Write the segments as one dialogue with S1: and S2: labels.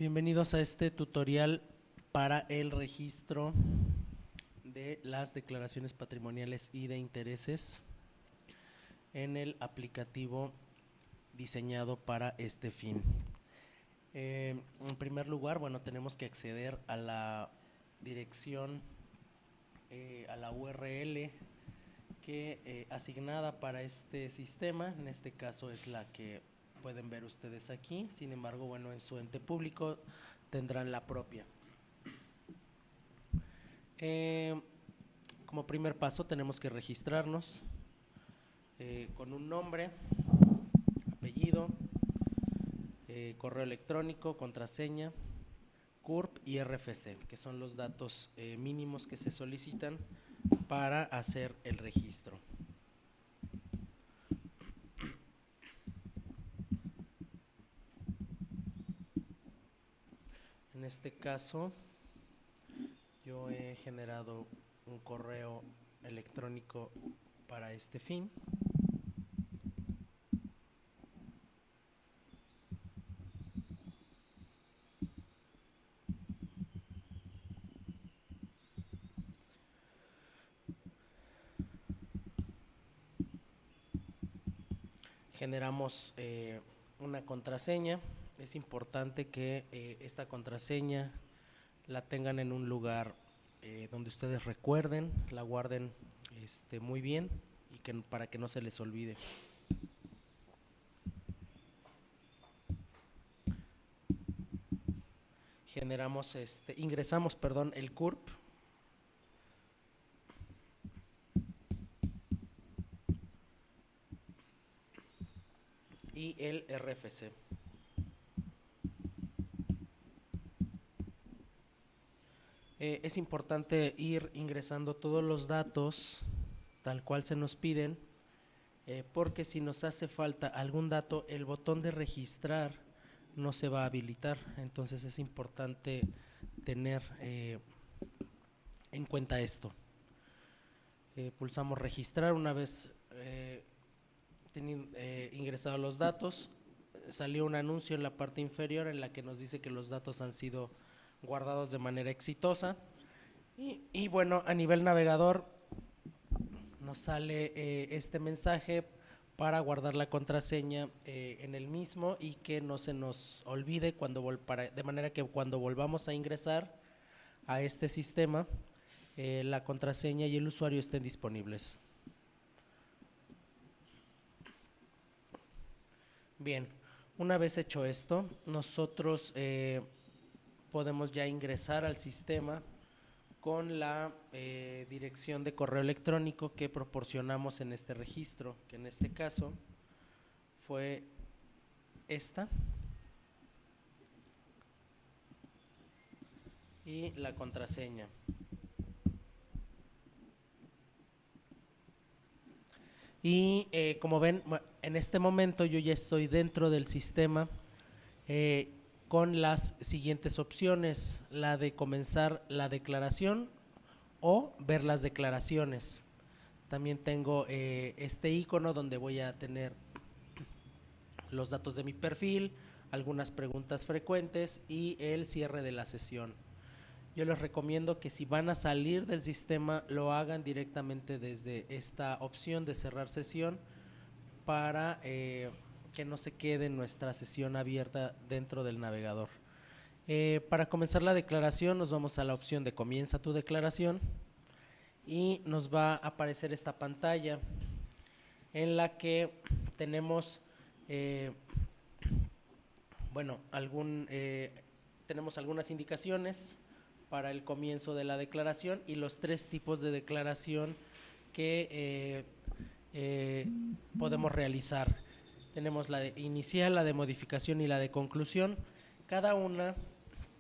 S1: Bienvenidos a este tutorial para el registro de las declaraciones patrimoniales y de intereses en el aplicativo diseñado para este fin. En primer lugar, bueno, tenemos que acceder a la dirección, a la URL asignada para este sistema. En este caso es la que pueden ver ustedes aquí. Sin embargo, bueno, en su ente público tendrán la propia. Como primer paso tenemos que registrarnos con un nombre, apellido, correo electrónico, contraseña, CURP y RFC, que son los datos mínimos que se solicitan para hacer el registro. En este caso, yo he generado un correo electrónico para este fin. Generamos una contraseña. Es importante que esta contraseña la tengan en un lugar donde ustedes recuerden, la guarden muy bien y para que no se les olvide. Ingresamos, el CURP y el RFC. Es importante ir ingresando todos los datos tal cual se nos piden, porque si nos hace falta algún dato, el botón de registrar no se va a habilitar. Entonces es importante tener en cuenta esto. Pulsamos registrar. Una vez ingresados los datos, salió un anuncio en la parte inferior en la que nos dice que los datos han sido guardados de manera exitosa. Y bueno, a nivel navegador nos sale este mensaje para guardar la contraseña en el mismo y que no se nos olvide de manera que cuando volvamos a ingresar a este sistema, la contraseña y el usuario estén disponibles. Bien, una vez hecho esto, nosotros podemos ya ingresar al sistema con la dirección de correo electrónico que proporcionamos en este registro, que en este caso fue esta, y la contraseña. Y como ven, en este momento yo ya estoy dentro del sistema con las siguientes opciones: la de comenzar la declaración o ver las declaraciones. También tengo este icono donde voy a tener los datos de mi perfil, algunas preguntas frecuentes y el cierre de la sesión. Yo les recomiendo que si van a salir del sistema lo hagan directamente desde esta opción de cerrar sesión para que no se quede nuestra sesión abierta dentro del navegador. Para comenzar la declaración nos vamos a la opción de comienza tu declaración y nos va a aparecer esta pantalla en la que tenemos tenemos algunas indicaciones para el comienzo de la declaración y los tres tipos de declaración que podemos realizar. Tenemos la de inicial, la de modificación y la de conclusión. Cada una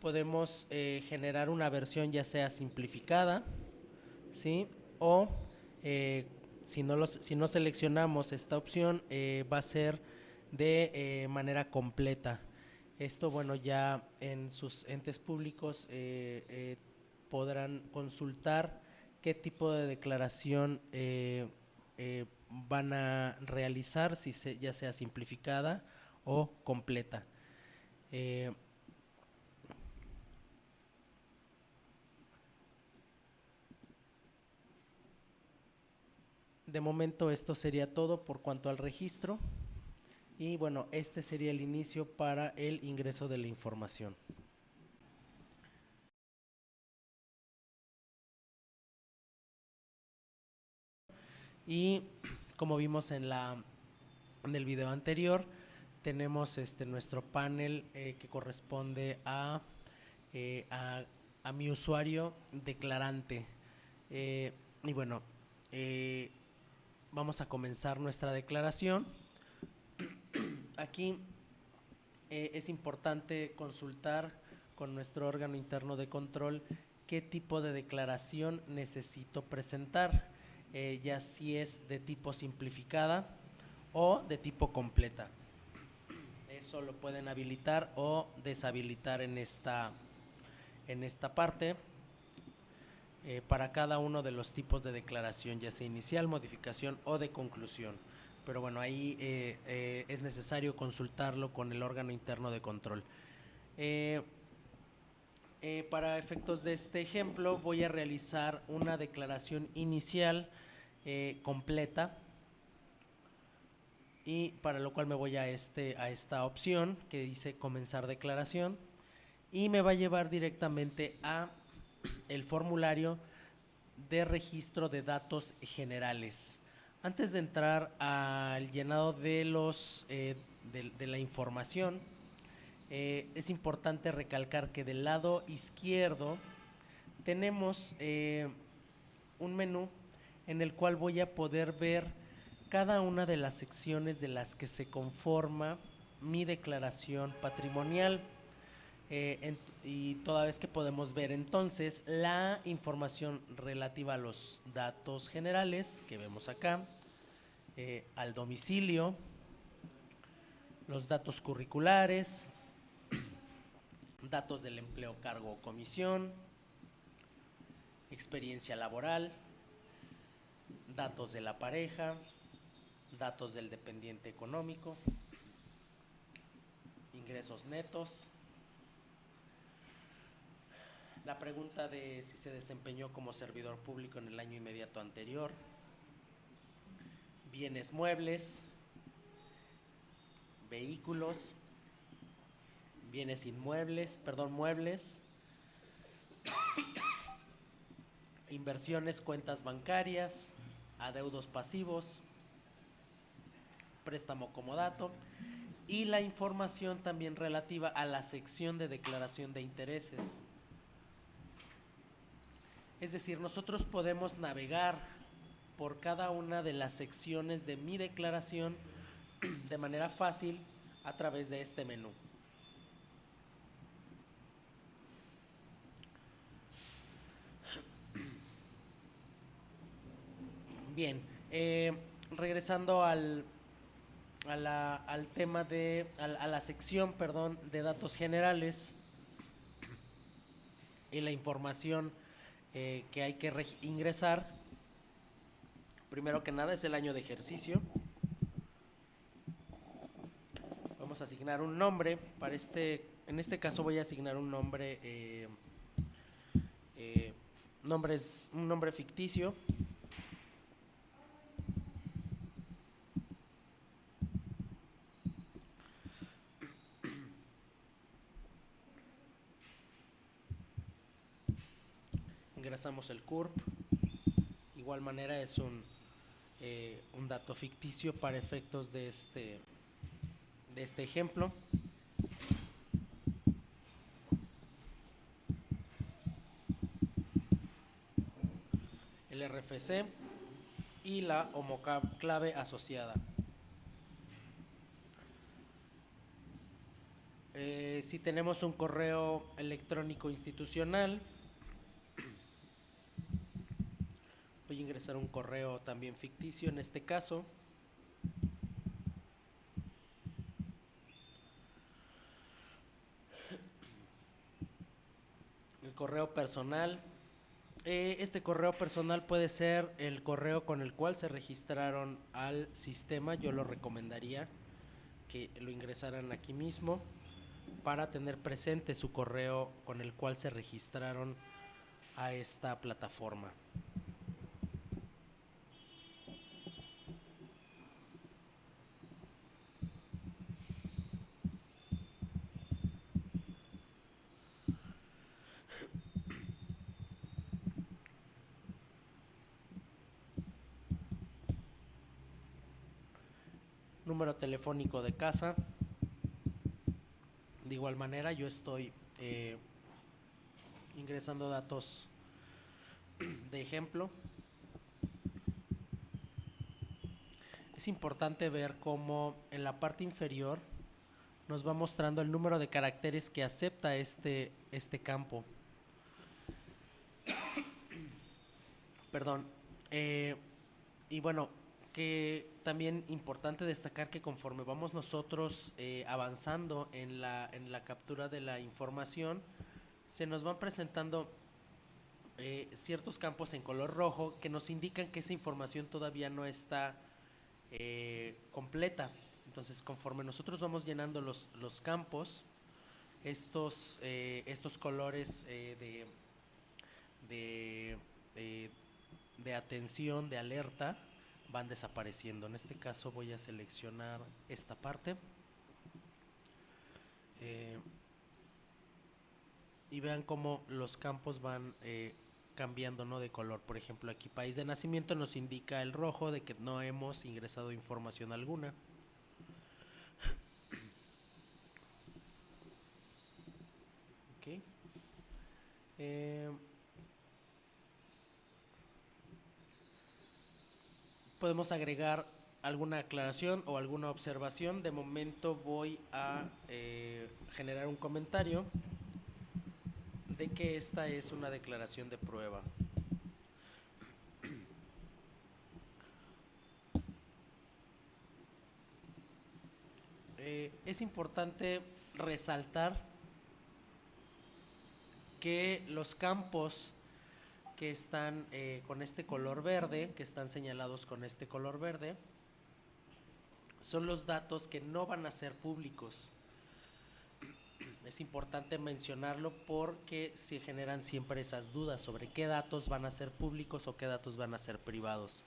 S1: podemos generar una versión ya sea simplificada, ¿sí? O si no seleccionamos esta opción, va a ser de manera completa. Esto, bueno, ya en sus entes públicos podrán consultar qué tipo de declaración van a realizar, ya sea simplificada o completa. de momento esto sería todo por cuanto al registro y bueno, este sería el inicio para el ingreso de la información. Y como vimos en el video anterior, tenemos nuestro panel que corresponde eh, a, a mi usuario declarante. Y bueno, eh, vamos a comenzar nuestra declaración. Aquí es importante consultar con nuestro órgano interno de control qué tipo de declaración necesito presentar, ya si es de tipo simplificada o de tipo completa. Eso lo pueden habilitar o deshabilitar en esta parte para cada uno de los tipos de declaración, ya sea inicial, modificación o de conclusión. Pero bueno, ahí es necesario consultarlo con el órgano interno de control. Para efectos de este ejemplo voy a realizar una declaración inicial completa, y para lo cual me voy a esta opción que dice comenzar declaración y me va a llevar directamente a el formulario de registro de datos generales. Antes de entrar al llenado de de la información, es importante recalcar que del lado izquierdo tenemos un menú en el cual voy a poder ver cada una de las secciones de las que se conforma mi declaración patrimonial. Y toda vez que podemos ver entonces la información relativa a los datos generales que vemos acá, al domicilio, los datos curriculares, datos del empleo, cargo o comisión, experiencia laboral, datos de la pareja, datos del dependiente económico, ingresos netos, la pregunta de si se desempeñó como servidor público en el año inmediato anterior, bienes muebles, vehículos, bienes inmuebles, muebles, inversiones, cuentas bancarias, adeudos pasivos, préstamo comodato y la información también relativa a la sección de declaración de intereses. Es decir, nosotros podemos navegar por cada una de las secciones de mi declaración de manera fácil a través de este menú. Bien, regresando al tema a la sección, perdón, de datos generales y la información que hay que ingresar. Primero que nada es el año de ejercicio. Vamos a asignar un nombre. En este caso voy a asignar un nombre, un nombre ficticio. Ingresamos el CURP. Igual manera es un dato ficticio para efectos de este ejemplo. El RFC y la homoclave asociada. Si tenemos un correo electrónico institucional, voy a ingresar un correo también ficticio en este caso. El correo personal. Este correo personal puede ser el correo con el cual se registraron al sistema. Yo lo recomendaría que lo ingresaran aquí mismo para tener presente su correo con el cual se registraron a esta plataforma. número telefónico de casa. De igual manera yo estoy ingresando datos de ejemplo. Es importante ver cómo en la parte inferior nos va mostrando el número de caracteres que acepta este campo. Perdón. Y bueno, que también importante destacar que conforme vamos nosotros avanzando en la captura de la información, se nos van presentando ciertos campos en color rojo que nos indican que esa información todavía no está completa. Entonces, conforme nosotros vamos llenando los campos, estos colores de, eh, de atención, de alerta, van desapareciendo. En este caso voy a seleccionar esta parte y vean cómo los campos van cambiando, ¿no?, de color. Por ejemplo, aquí país de nacimiento nos indica el rojo de que no hemos ingresado información alguna. Okay. Podemos agregar alguna aclaración o alguna observación. De momento voy a generar un comentario de que esta es una declaración de prueba. Es importante resaltar que los campos que están con este color verde, que están señalados con este color verde, son los datos que no van a ser públicos. Es importante mencionarlo porque se generan siempre esas dudas sobre qué datos van a ser públicos o qué datos van a ser privados.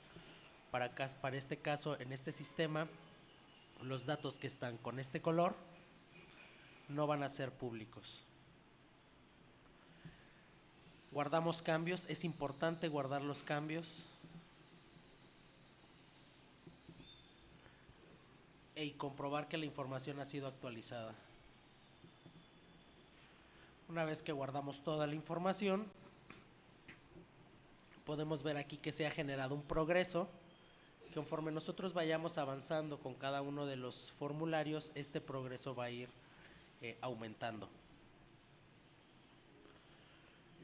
S1: Para este caso, en este sistema, los datos que están con este color no van a ser públicos. Guardamos cambios, es importante guardar los cambios y comprobar que la información ha sido actualizada. Una vez que guardamos toda la información, podemos ver aquí que se ha generado un progreso. Conforme nosotros vayamos avanzando con cada uno de los formularios, este progreso va a ir aumentando.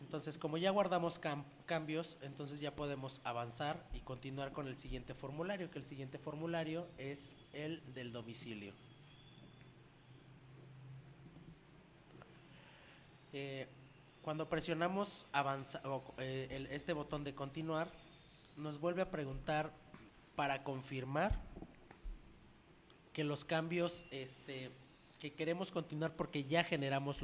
S1: Entonces, como ya guardamos cambios, entonces ya podemos avanzar y continuar con el siguiente formulario, que el siguiente formulario es el del domicilio. Cuando presionamos este botón de continuar, nos vuelve a preguntar para confirmar que los cambios que queremos continuar porque ya generamos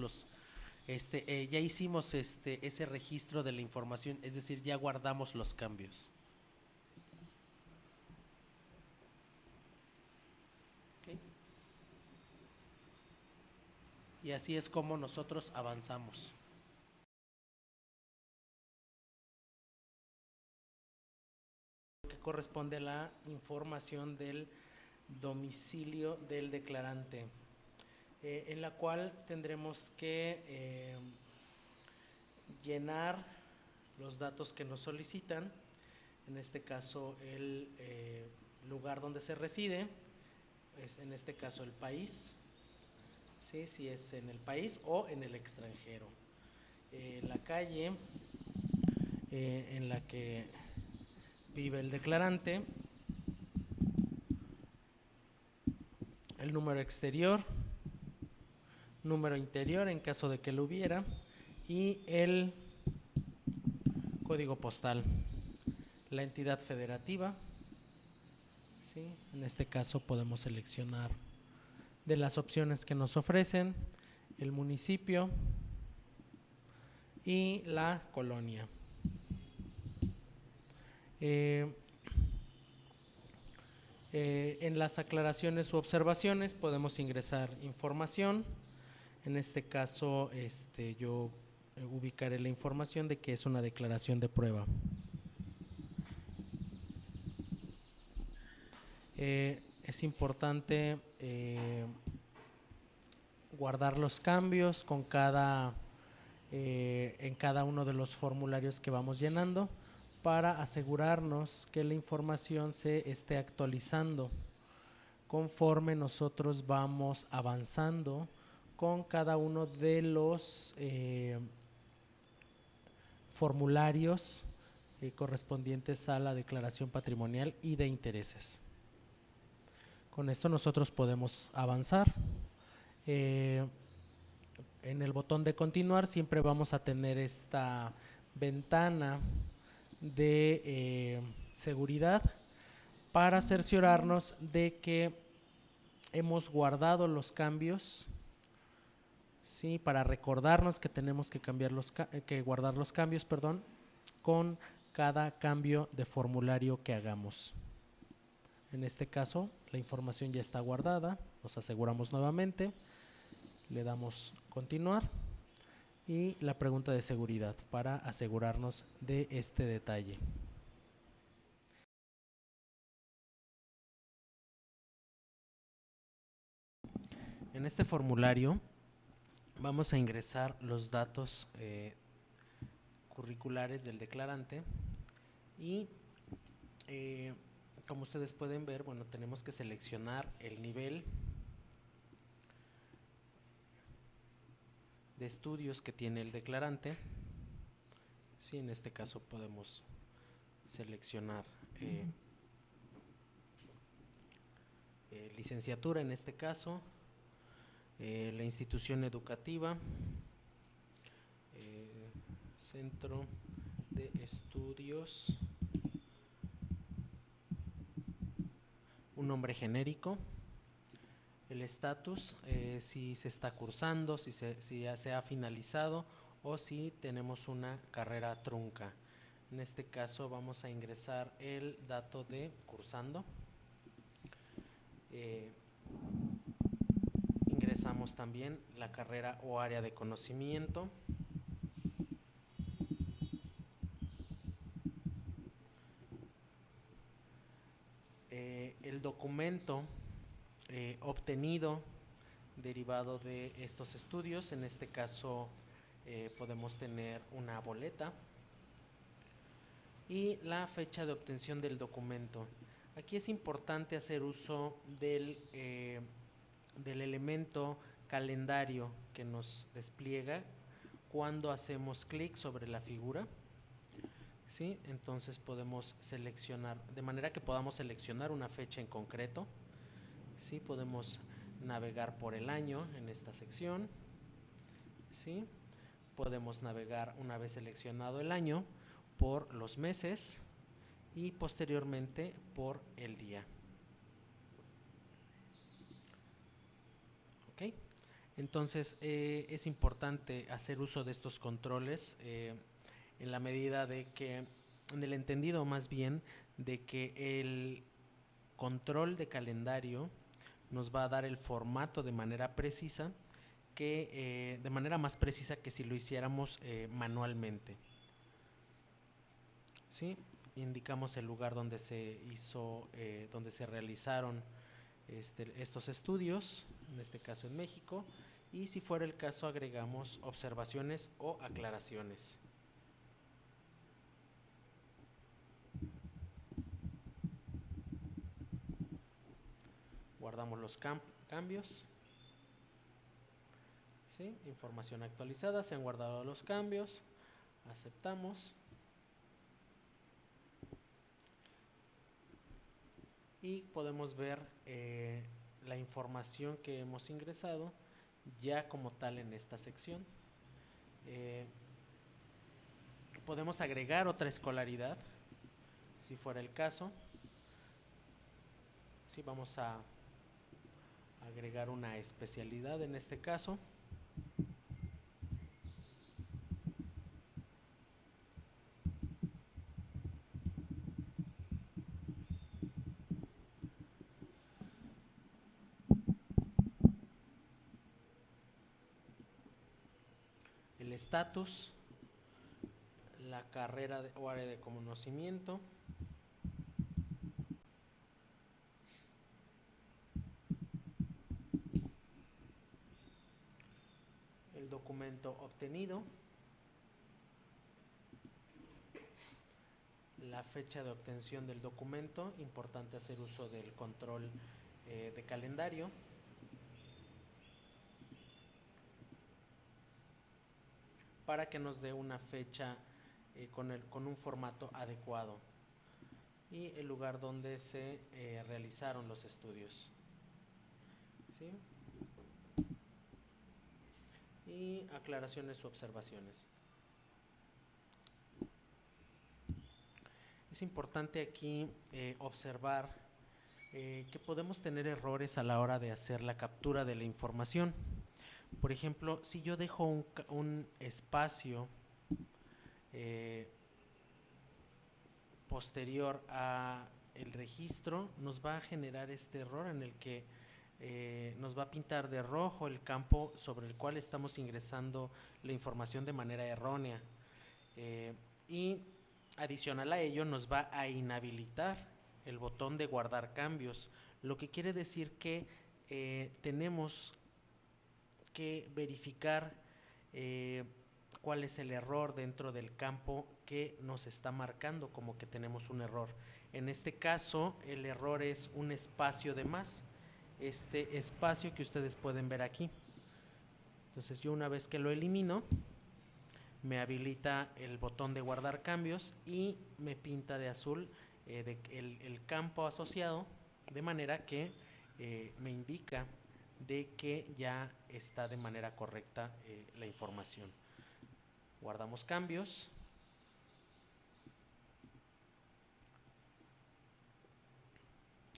S1: ya hicimos ese registro de la información, es decir, ya guardamos los cambios. Okay. Y así es como nosotros avanzamos. Que corresponde a la información del domicilio del declarante, en la cual tendremos que llenar los datos que nos solicitan, en este caso el lugar donde se reside, es en este caso el país, ¿sí? Si es en el país o en el extranjero, la calle en la que vive el declarante, el número exterior, número interior en caso de que lo hubiera, y el código postal, la entidad federativa, ¿sí? En este caso podemos seleccionar de las opciones que nos ofrecen el municipio y la colonia. En las aclaraciones u observaciones podemos ingresar información. En este caso yo ubicaré la información de que es una declaración de prueba. es importante guardar los cambios en cada uno de los formularios que vamos llenando para asegurarnos que la información se esté actualizando conforme nosotros vamos avanzando con cada uno de los formularios correspondientes a la declaración patrimonial y de intereses. Con esto nosotros podemos avanzar. En el botón de continuar siempre vamos a tener esta ventana de seguridad para cerciorarnos de que hemos guardado los cambios, ¿sí? Para recordarnos que tenemos que guardar los cambios, con cada cambio de formulario que hagamos. En este caso, la información ya está guardada, nos aseguramos nuevamente, le damos continuar y la pregunta de seguridad para asegurarnos de este detalle. En este formulario vamos a ingresar los datos curriculares del declarante y como ustedes pueden ver, bueno, tenemos que seleccionar el nivel de estudios que tiene el declarante. Sí, en este caso podemos seleccionar licenciatura, en este caso, la institución educativa, centro de estudios, un nombre genérico, el estatus, si se está cursando, si ya se ha finalizado o si tenemos una carrera trunca. En este caso vamos a ingresar el dato de cursando. Ingresamos también la carrera o área de conocimiento. El documento obtenido derivado de estos estudios, en este caso podemos tener una boleta y la fecha de obtención del documento. Aquí es importante hacer uso del elemento calendario que nos despliega cuando hacemos clic sobre la figura. ¿Sí? Entonces podemos seleccionar, de manera que podamos seleccionar una fecha en concreto. ¿Sí? Podemos navegar por el año en esta sección. ¿Sí? Podemos navegar, una vez seleccionado el año, por los meses y posteriormente por el día. ¿Ok? Entonces es importante hacer uso de estos controles en la medida de que, en el entendido más bien, de que el control de calendario nos va a dar el formato de manera precisa, de manera más precisa que si lo hiciéramos manualmente. ¿Sí? Indicamos el lugar donde se hizo, donde se realizaron estos estudios, en este caso en México, y si fuera el caso agregamos observaciones o aclaraciones. Guardamos los cambios. ¿Sí? Información actualizada, se han guardado los cambios, aceptamos y podemos ver la información que hemos ingresado ya como tal en esta sección. Podemos agregar otra escolaridad si fuera el caso. Sí, vamos a agregar una especialidad en este caso. El estatus, la carrera o área de conocimiento, documento obtenido, la fecha de obtención del documento, importante hacer uso del control de calendario, para que nos dé una fecha con un formato adecuado, y el lugar donde se realizaron los estudios. ¿Sí? Y aclaraciones u observaciones. Es importante aquí observar que podemos tener errores a la hora de hacer la captura de la información. Por ejemplo, si yo dejo un espacio posterior a el registro, nos va a generar este error en el que nos va a pintar de rojo el campo sobre el cual estamos ingresando la información de manera errónea, y adicional a ello nos va a inhabilitar el botón de guardar cambios, lo que quiere decir que tenemos que verificar cuál es el error dentro del campo que nos está marcando como que tenemos un error. En este caso, el error es un espacio de más, este espacio que ustedes pueden ver aquí. Entonces yo, una vez que lo elimino, me habilita el botón de guardar cambios y me pinta de azul el campo asociado, de manera que me indica de que ya está de manera correcta la información. Guardamos cambios.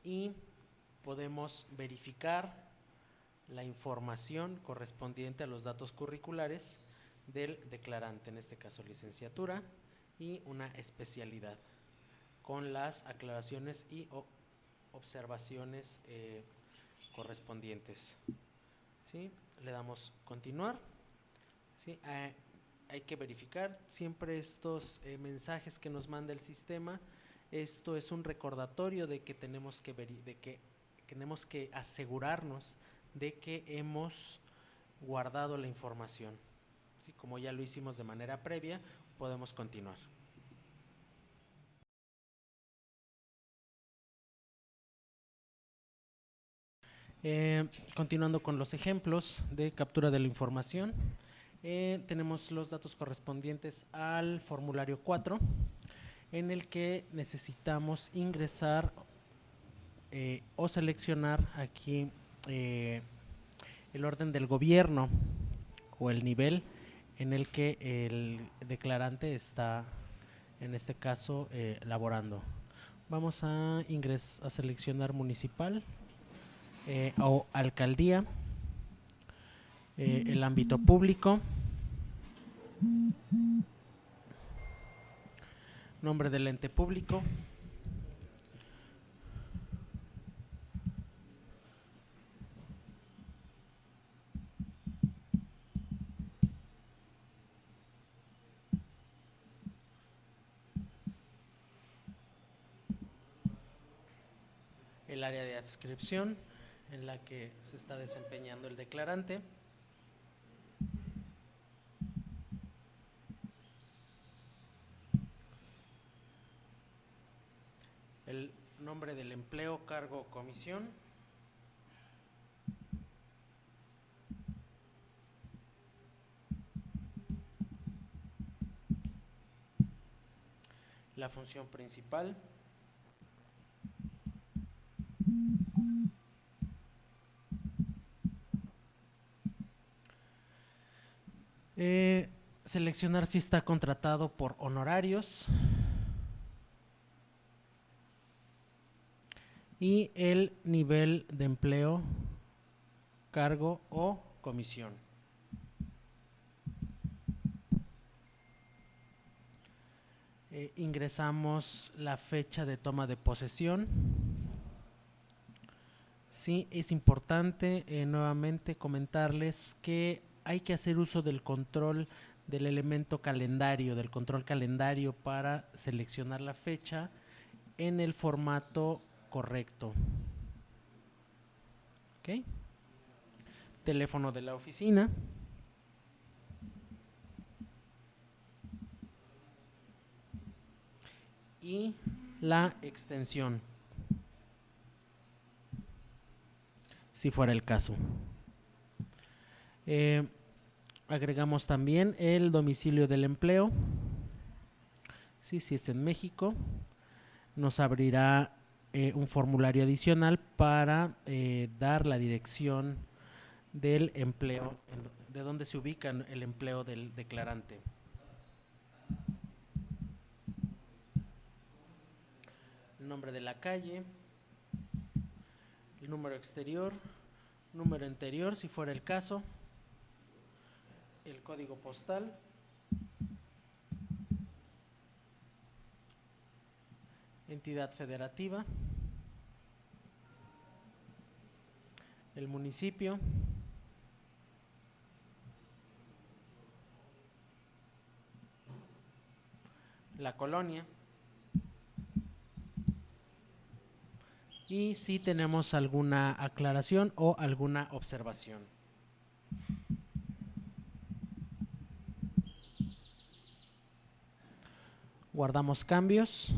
S1: Y podemos verificar la información correspondiente a los datos curriculares del declarante, en este caso licenciatura y una especialidad, con las aclaraciones y observaciones correspondientes. ¿Sí? Le damos continuar. ¿Sí? Hay que verificar siempre estos mensajes que nos manda el sistema. Esto es un recordatorio de que tenemos que asegurarnos de que hemos guardado la información. ¿Sí? Como ya lo hicimos de manera previa, podemos continuar. Continuando con los ejemplos de captura de la información, tenemos los datos correspondientes al formulario 4, en el que necesitamos ingresar o seleccionar aquí el orden del gobierno o el nivel en el que el declarante está, en este caso, laborando. Vamos a seleccionar municipal o alcaldía, el ámbito público, nombre del ente público, el área de adscripción en la que se está desempeñando el declarante, el nombre del empleo, cargo o comisión, la función principal, seleccionar si está contratado por honorarios y el nivel de empleo, cargo o comisión. Ingresamos la fecha de toma de posesión. Sí, es importante nuevamente comentarles que hay que hacer uso del control del elemento calendario, del control calendario, para seleccionar la fecha en el formato correcto. ¿Ok? Teléfono de la oficina.
S2: y la extensión, si fuera el caso. Agregamos también el domicilio del empleo. Sí, si es en México, nos abrirá un formulario adicional para dar la dirección del empleo, de dónde se ubica el empleo del declarante. El nombre de la calle, el número exterior, número interior si fuera el caso, el código postal, entidad federativa, el municipio, la colonia, y si tenemos alguna aclaración o alguna observación. Guardamos cambios.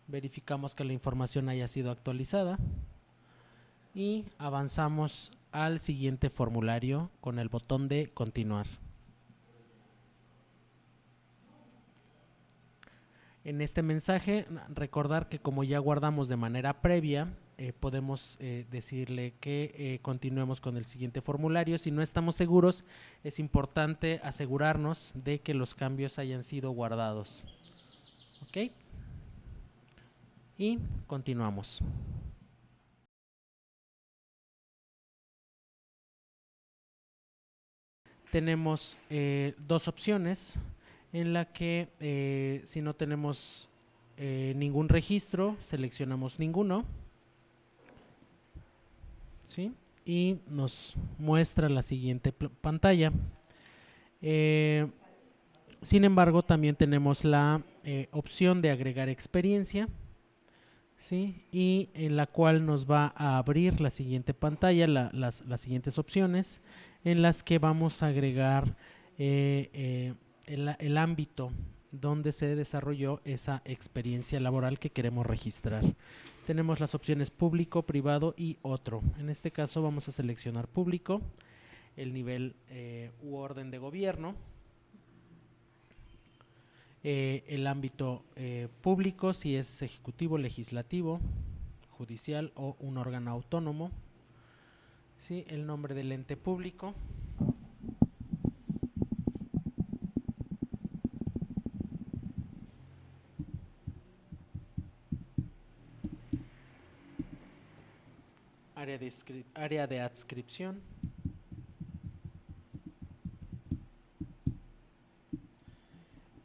S2: Verificamos que la información haya sido actualizada y avanzamos al siguiente formulario con el botón de continuar. En este mensaje, recordar que como ya guardamos de manera previa, podemos decirle que continuemos con el siguiente formulario. Si no estamos seguros, es importante asegurarnos de que los cambios hayan sido guardados. ¿Ok? Y continuamos. Tenemos dos opciones en la que si no tenemos ningún registro, seleccionamos ninguno, ¿sí? Y nos muestra la siguiente pantalla. Sin embargo, también tenemos la opción de agregar experiencia, ¿sí? Y en la cual nos va a abrir la siguiente pantalla, las siguientes opciones, en las que vamos a agregar el ámbito donde se desarrolló esa experiencia laboral que queremos registrar. Tenemos las opciones público, privado y otro. En este caso vamos a seleccionar público, el nivel u orden de gobierno, el ámbito público, si es ejecutivo, legislativo, judicial o un órgano autónomo, ¿sí? El nombre del ente público, área de adscripción,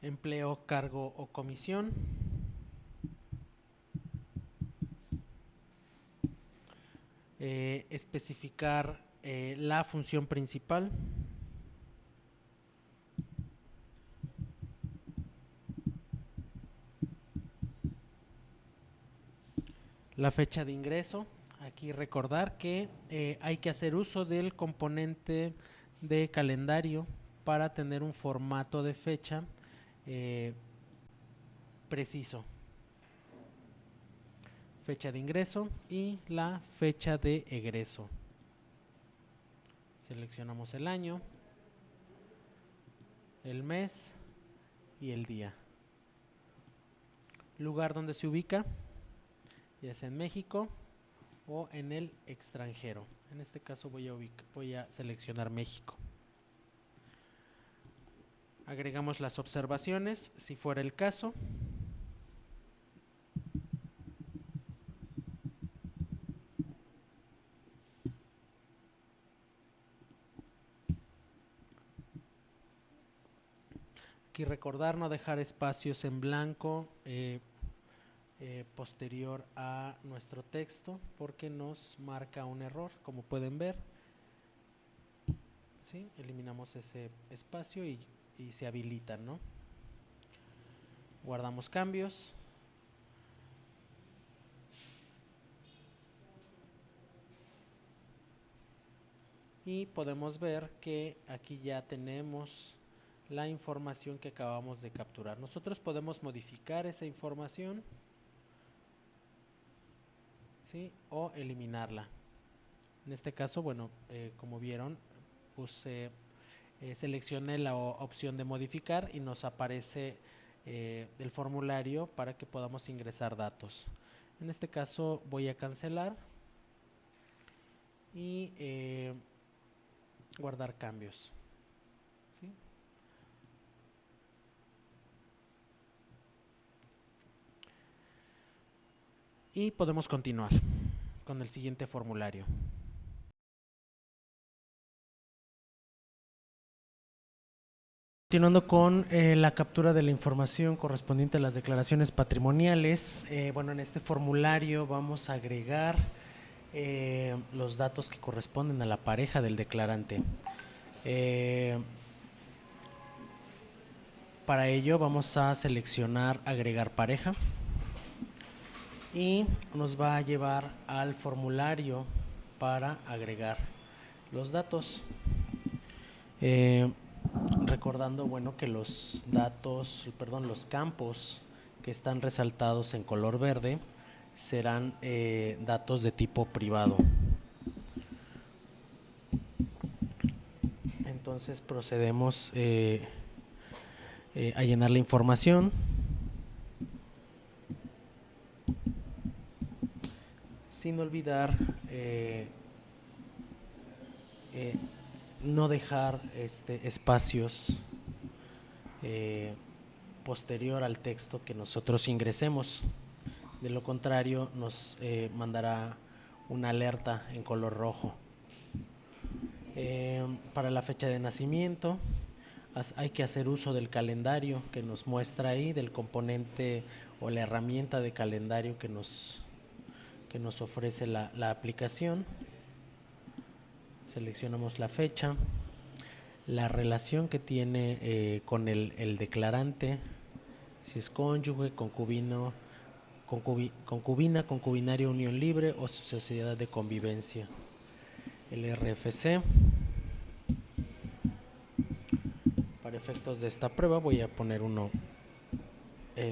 S2: empleo, cargo o comisión, especificar la función principal, la fecha de ingreso. Aquí recordar que hay que hacer uso del componente de calendario para tener un formato de fecha preciso. Fecha de ingreso y la fecha de egreso. Seleccionamos el año, el mes y el día. Lugar donde se ubica, ya sea en México o en el extranjero. En este caso voy a seleccionar México. Agregamos las observaciones, si fuera el caso. Aquí recordar no dejar espacios en blanco posterior a nuestro texto porque nos marca un error, como pueden ver. ¿Sí? Eliminamos ese espacio y se habilitan, ¿no? Guardamos cambios. Y podemos ver que aquí ya tenemos la información que acabamos de capturar. Nosotros podemos modificar esa información, ¿sí? O eliminarla. En este caso, bueno, como vieron, seleccioné la opción de modificar y nos aparece el formulario para que podamos ingresar datos. En este caso voy a cancelar y guardar cambios. ¿Sí? Y podemos continuar con el siguiente formulario. Continuando con la captura de la información correspondiente a las declaraciones patrimoniales, bueno, en este formulario vamos a agregar los datos que corresponden a la pareja del declarante. Para ello vamos a seleccionar agregar pareja y nos va a llevar al formulario para agregar los datos. Recordando, bueno, que los campos que están resaltados en color verde serán datos de tipo privado. Entonces procedemos a llenar la información. Sin olvidar no dejar espacios posterior al texto que nosotros ingresemos. De lo contrario, nos mandará una alerta en color rojo. Para la fecha de nacimiento, hay que hacer uso del calendario que nos muestra ahí, del componente o la herramienta de calendario que nos ofrece la aplicación. Seleccionamos la fecha, la relación que tiene con el declarante, si es cónyuge, concubino, concubina, concubinario, unión libre o sociedad de convivencia. El RFC. Para efectos de esta prueba voy a poner uno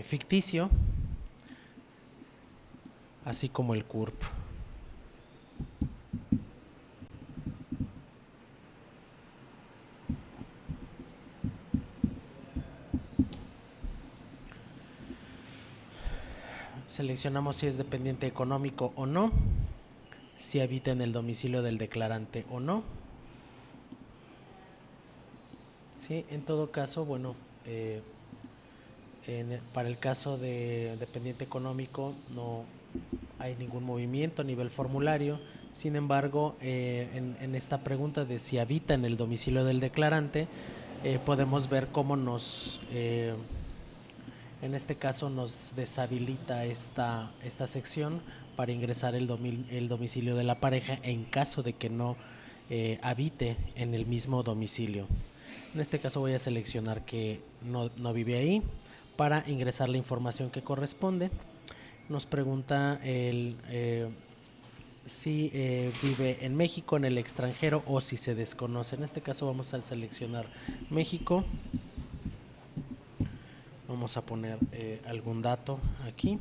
S2: ficticio, así como el CURP. Seleccionamos si es dependiente económico o no, si habita en el domicilio del declarante o no. Sí, en todo caso, bueno, para el caso de dependiente económico no hay ningún movimiento a nivel formulario. Sin embargo, en esta pregunta de si habita en el domicilio del declarante, podemos ver cómo en este caso nos deshabilita esta sección para ingresar el domicilio de la pareja en caso de que no habite en el mismo domicilio. En este caso voy a seleccionar que no vive ahí para ingresar la información que corresponde. Nos pregunta si vive en México, en el extranjero o si se desconoce. En este caso vamos a seleccionar México. Vamos a poner algún dato aquí.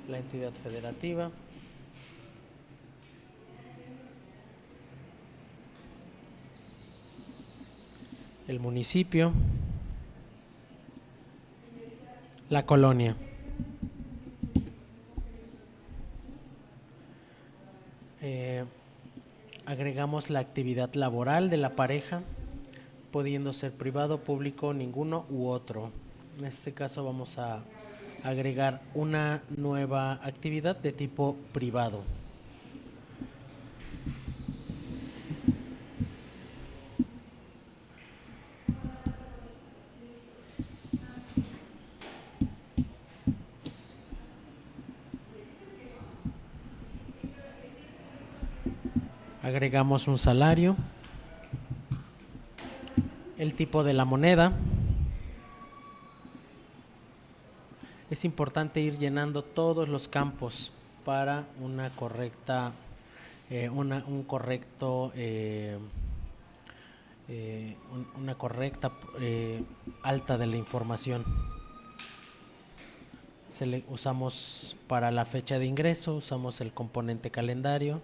S2: La entidad federativa. El municipio. La colonia. Agregamos la actividad laboral de la pareja, pudiendo ser privado, público, ninguno u otro. En este caso vamos a agregar una nueva actividad de tipo privado. Agregamos un salario, el tipo de la moneda, Es importante ir llenando todos los campos para una correcta, un correcto, una correcta alta de la información. Usamos para la fecha de ingreso, usamos el componente calendario.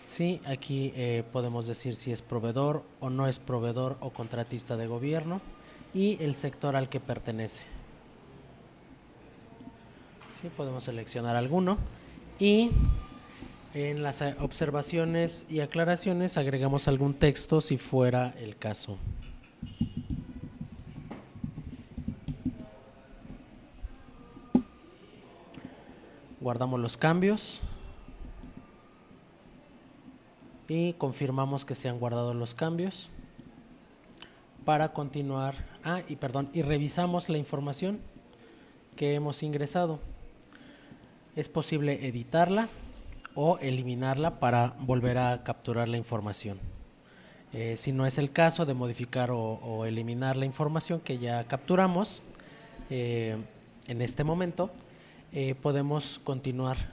S2: Sí, aquí podemos decir si es proveedor o no es proveedor o contratista de gobierno y el sector al que pertenece. Sí, podemos seleccionar alguno y en las observaciones y aclaraciones agregamos algún texto si fuera el caso. Guardamos los cambios y confirmamos que se han guardado los cambios para continuar. Y revisamos la información que hemos ingresado. Es posible editarla o eliminarla para volver a capturar la información. Si no es el caso de modificar o eliminar la información que ya capturamos en este momento, podemos continuar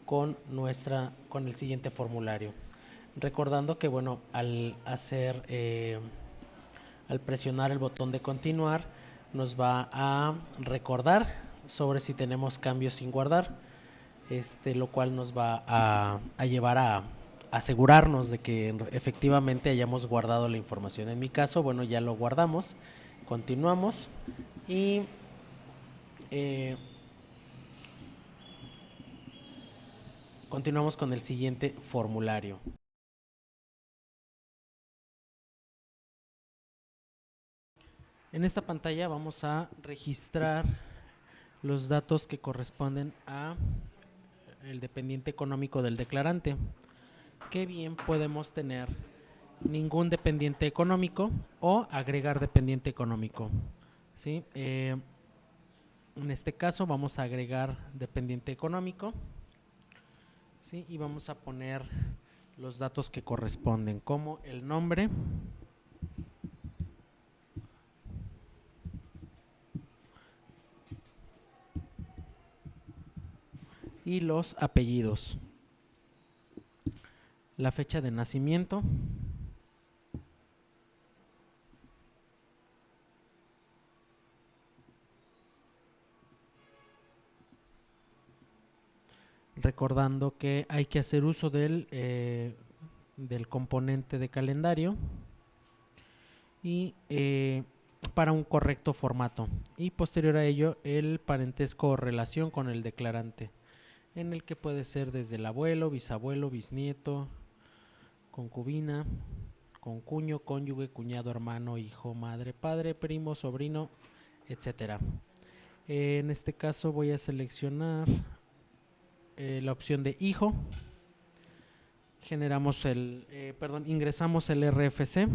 S2: con el siguiente formulario. Recordando que bueno, al presionar el botón de continuar, nos va a recordar sobre si tenemos cambios sin guardar, lo cual nos va a llevar a asegurarnos de que efectivamente hayamos guardado la información. En mi caso, bueno, ya lo guardamos, continuamos y continuamos con el siguiente formulario. En esta pantalla vamos a registrar los datos que corresponden a el dependiente económico del declarante. Que bien podemos tener ningún dependiente económico o agregar dependiente económico. ¿Sí? En este caso vamos a agregar dependiente económico. ¿Sí? Y vamos a poner los datos que corresponden, como el nombre, y los apellidos, la fecha de nacimiento, recordando que hay que hacer uso del componente de calendario y para un correcto formato, y posterior a ello el parentesco o relación con el declarante, en el que puede ser desde el abuelo, bisabuelo, bisnieto, concubina, concuño, cónyuge, cuñado, hermano, hijo, madre, padre, primo, sobrino, etcétera. En este caso voy a seleccionar la opción de hijo. Ingresamos el RFC.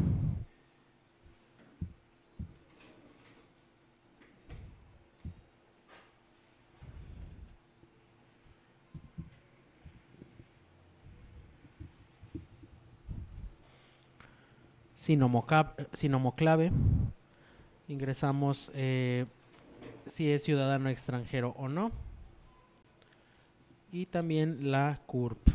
S2: Sinomoclave. Ingresamos si es ciudadano extranjero o no. Y también la CURP.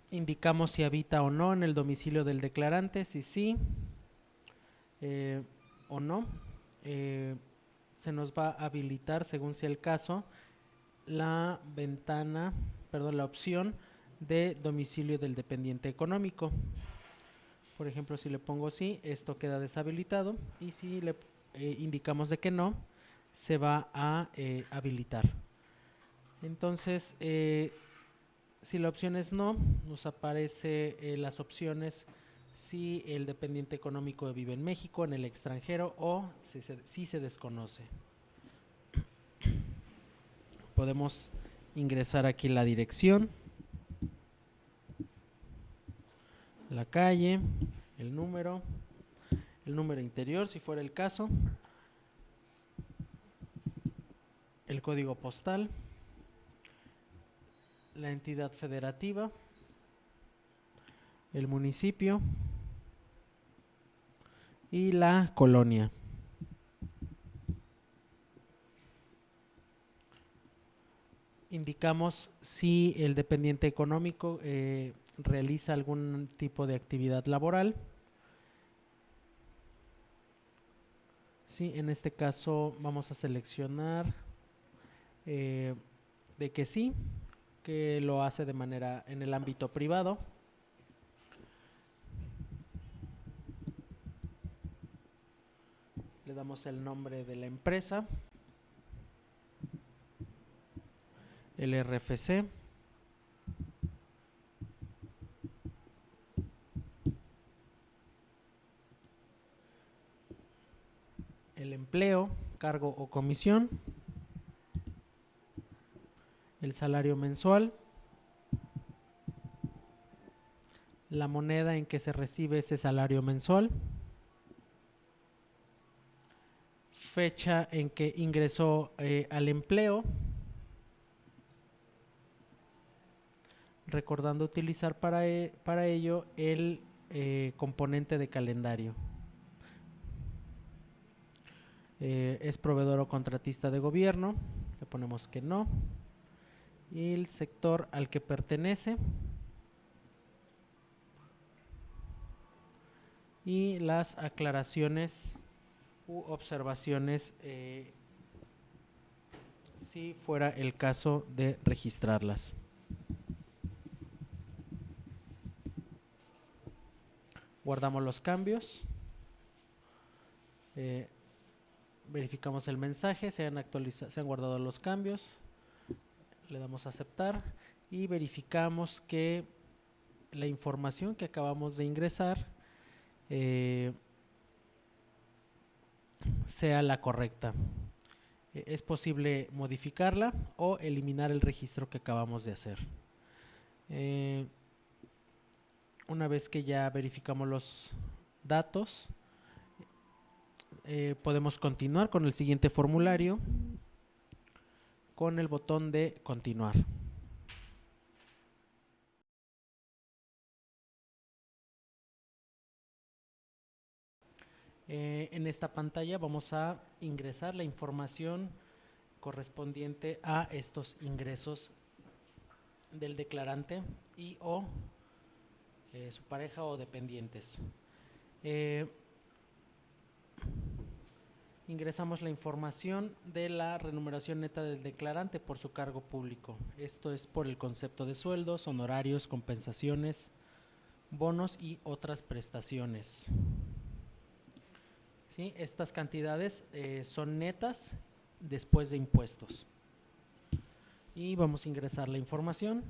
S2: Indicamos si habita o no en el domicilio del declarante, si sí o no. Se nos va a habilitar, según sea el caso, la opción de domicilio del dependiente económico. Por ejemplo, si le pongo sí, esto queda deshabilitado, y si le indicamos de que no, se va a habilitar. Entonces, si la opción es no, nos aparece las opciones si el dependiente económico vive en México, en el extranjero, o si se desconoce. Podemos ingresar aquí la dirección, la calle, el número interior si fuera el caso, el código postal, la entidad federativa, el municipio y la colonia. Indicamos si el dependiente económico realiza algún tipo de actividad laboral. Sí, en este caso vamos a seleccionar de que sí, que lo hace de manera en el ámbito privado. Le damos el nombre de la empresa, el RFC, el empleo, cargo o comisión, el salario mensual, la moneda en que se recibe ese salario mensual, fecha en que ingresó al empleo, recordando utilizar para ello el componente de calendario. Es proveedor o contratista de gobierno, le ponemos que no. Y el sector al que pertenece. Y las aclaraciones u observaciones si fuera el caso de registrarlas. Guardamos los cambios. Verificamos el mensaje, se han guardado los cambios, le damos a aceptar y verificamos que la información que acabamos de ingresar sea la correcta. Es posible modificarla o eliminar el registro que acabamos de hacer. Una vez que ya verificamos los datos, podemos continuar con el siguiente formulario con el botón de continuar. En esta pantalla vamos a ingresar la información correspondiente a estos ingresos del declarante y o su pareja o dependientes. Ingresamos la información de la remuneración neta del declarante por su cargo público. Esto es por el concepto de sueldos, honorarios, compensaciones, bonos y otras prestaciones. ¿Sí? Estas cantidades son netas después de impuestos. Y vamos a ingresar la información.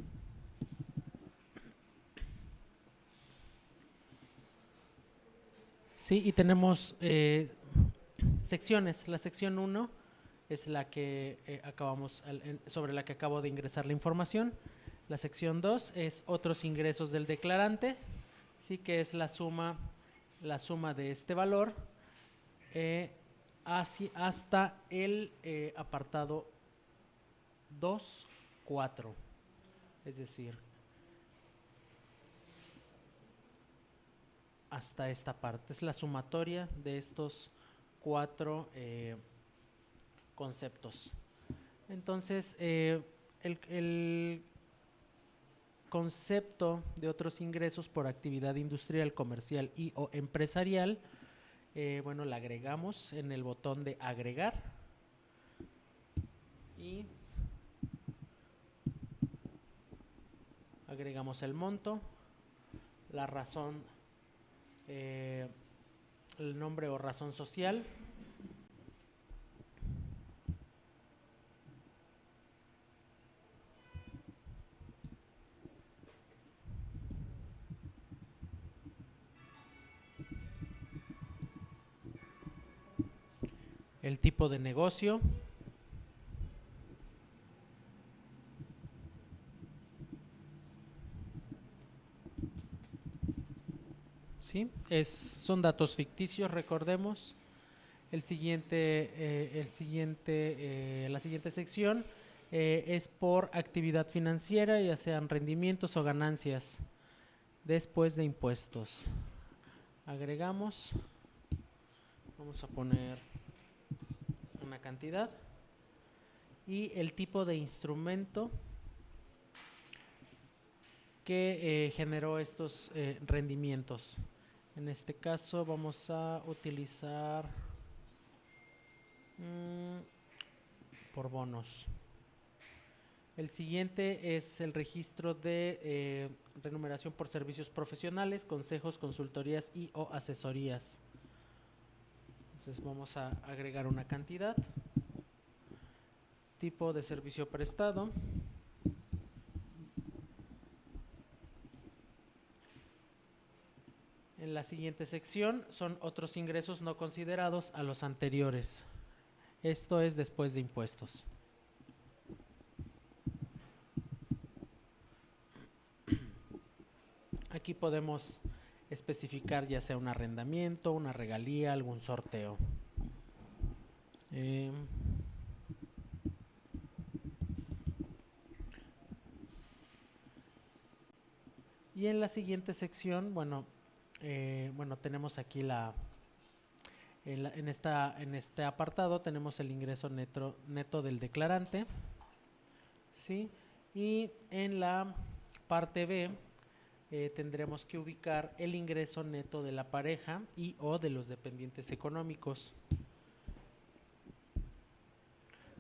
S2: Sí, y tenemos secciones. La sección 1 es la que sobre la que acabo de ingresar la información. La sección 2 es otros ingresos del declarante, sí, que es la suma de este valor hasta el apartado 2.4, es decir, hasta esta parte. Es la sumatoria de estos 4 conceptos. Entonces, el concepto de otros ingresos por actividad industrial, comercial y o empresarial, bueno, la agregamos en el botón de agregar y agregamos el monto, la razón, el nombre o razón social, el tipo de negocio, ¿sí? Son datos ficticios, recordemos. La siguiente sección es por actividad financiera, ya sean rendimientos o ganancias después de impuestos. Agregamos, vamos a poner una cantidad y el tipo de instrumento que generó estos rendimientos. En este caso vamos a utilizar por bonos. El siguiente es el registro de remuneración por servicios profesionales, consejos, consultorías y o asesorías. Entonces vamos a agregar una cantidad, tipo de servicio prestado, en la siguiente sección son otros ingresos no considerados a los anteriores. Esto es después de impuestos. Aquí podemos especificar ya sea un arrendamiento, una regalía, algún sorteo. Y en la siguiente sección, bueno, tenemos aquí en este apartado tenemos el ingreso neto del declarante, ¿sí? Y en la parte B tendremos que ubicar el ingreso neto de la pareja y o de los dependientes económicos.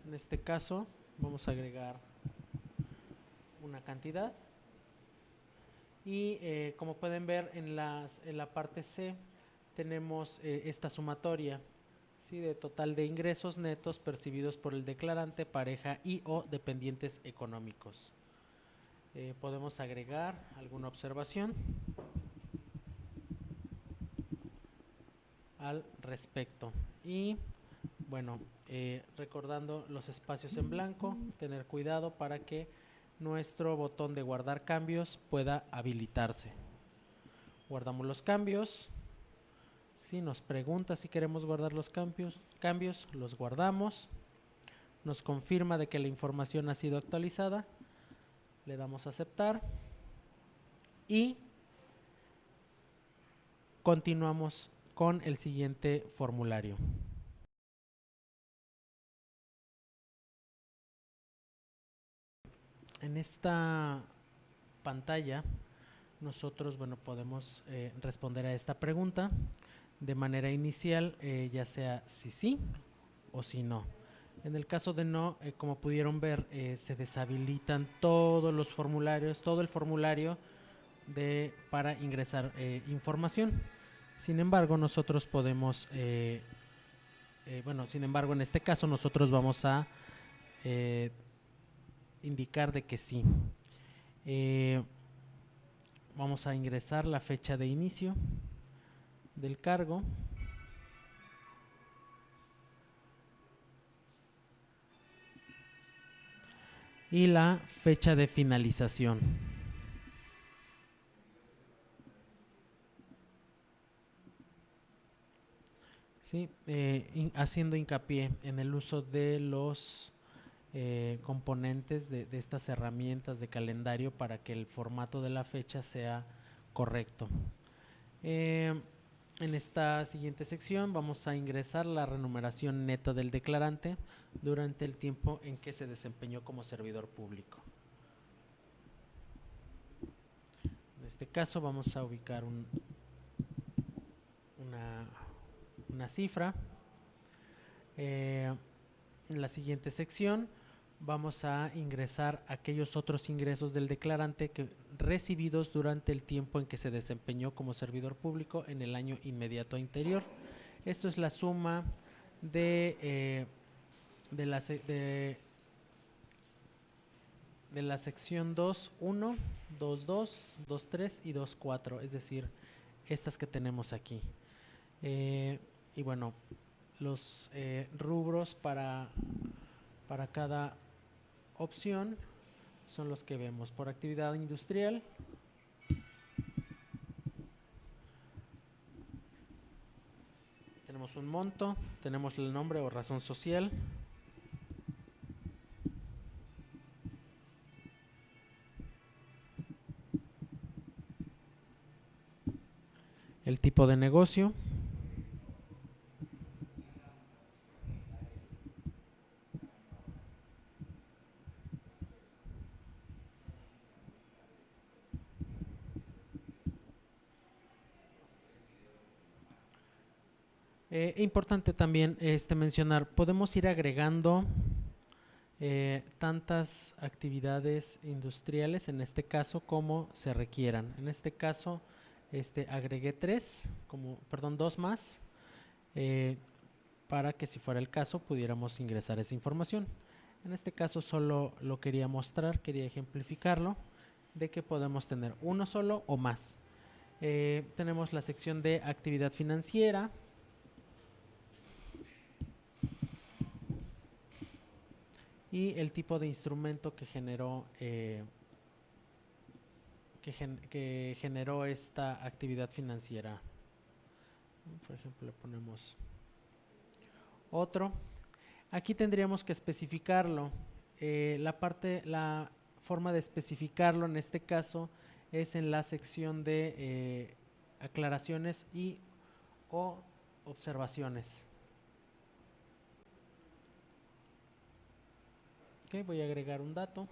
S2: En este caso vamos a agregar una cantidad y como pueden ver en la parte C tenemos esta sumatoria, ¿sí? De total de ingresos netos percibidos por el declarante, pareja y o dependientes económicos. Podemos agregar alguna observación al respecto. Y bueno, recordando los espacios en blanco, tener cuidado para que nuestro botón de guardar cambios pueda habilitarse. Guardamos los cambios. Si nos pregunta si queremos guardar los cambios, los guardamos. Nos confirma de que la información ha sido actualizada. Le damos a aceptar y continuamos con el siguiente formulario. En esta pantalla nosotros podemos responder a esta pregunta de manera inicial, ya sea si sí o si no. En el caso de no, como pudieron ver, se deshabilitan todos los formularios, todo el formulario para ingresar información. Sin embargo, nosotros podemos, sin embargo, en este caso nosotros vamos a indicar de que sí. Vamos a ingresar la fecha de inicio del cargo. Y la fecha de finalización. ¿Sí? Haciendo hincapié en el uso de los componentes de estas herramientas de calendario para que el formato de la fecha sea correcto. En esta siguiente sección vamos a ingresar la remuneración neta del declarante durante el tiempo en que se desempeñó como servidor público. En este caso vamos a ubicar una cifra. En la siguiente sección vamos a ingresar aquellos otros ingresos del declarante recibidos durante el tiempo en que se desempeñó como servidor público en el año inmediato anterior. Esto es la suma de la sección 2.1, 2.2, 2.3 y 2.4, es decir, estas que tenemos aquí. Y bueno, los rubros para cada opción son los que vemos. Por actividad industrial, tenemos un monto, tenemos el nombre o razón social, tipo de negocio. Importante también mencionar, podemos ir agregando tantas actividades industriales en este caso como se requieran. En este caso agregué dos más para que si fuera el caso pudiéramos ingresar esa información. En este caso solo lo quería mostrar, quería ejemplificarlo de que podemos tener uno solo o más. Tenemos la sección de actividad financiera. Y el tipo de instrumento que generó que generó esta actividad financiera. Por ejemplo, le ponemos otro. Aquí tendríamos que especificarlo. La forma de especificarlo en este caso es en la sección de aclaraciones y o observaciones. Okay, voy a agregar un dato.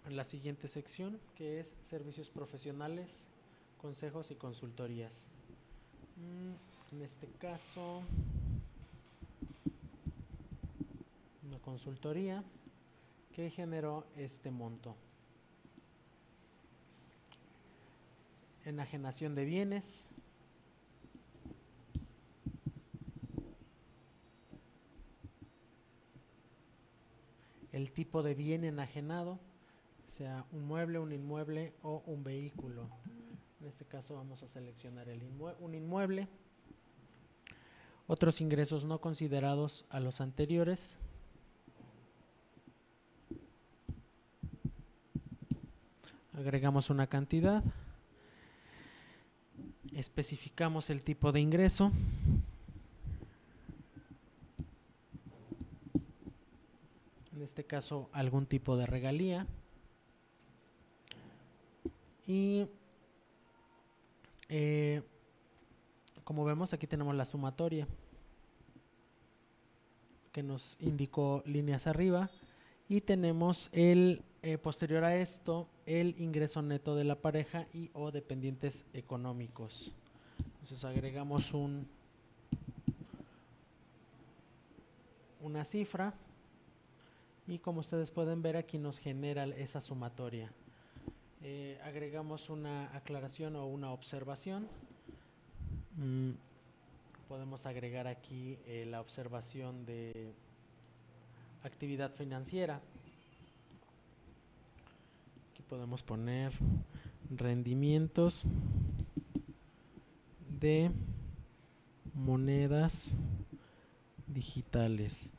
S2: En la siguiente sección, que es servicios profesionales, consejos y consultorías. En este caso, una consultoría que generó este monto. Enajenación de bienes. El tipo de bien enajenado, sea un mueble, un inmueble o un vehículo. En este caso vamos a seleccionar un inmueble. Otros ingresos no considerados a los anteriores. Agregamos una cantidad. Especificamos el tipo de ingreso. En este caso, algún tipo de regalía. Y como vemos, aquí tenemos la sumatoria que nos indicó líneas arriba. Y tenemos posterior a esto, el ingreso neto de la pareja y o dependientes económicos. Entonces agregamos una cifra y como ustedes pueden ver aquí nos genera esa sumatoria. Agregamos una aclaración o una observación. Podemos agregar aquí la observación de actividad financiera. Aquí podemos poner rendimientos de monedas digitales.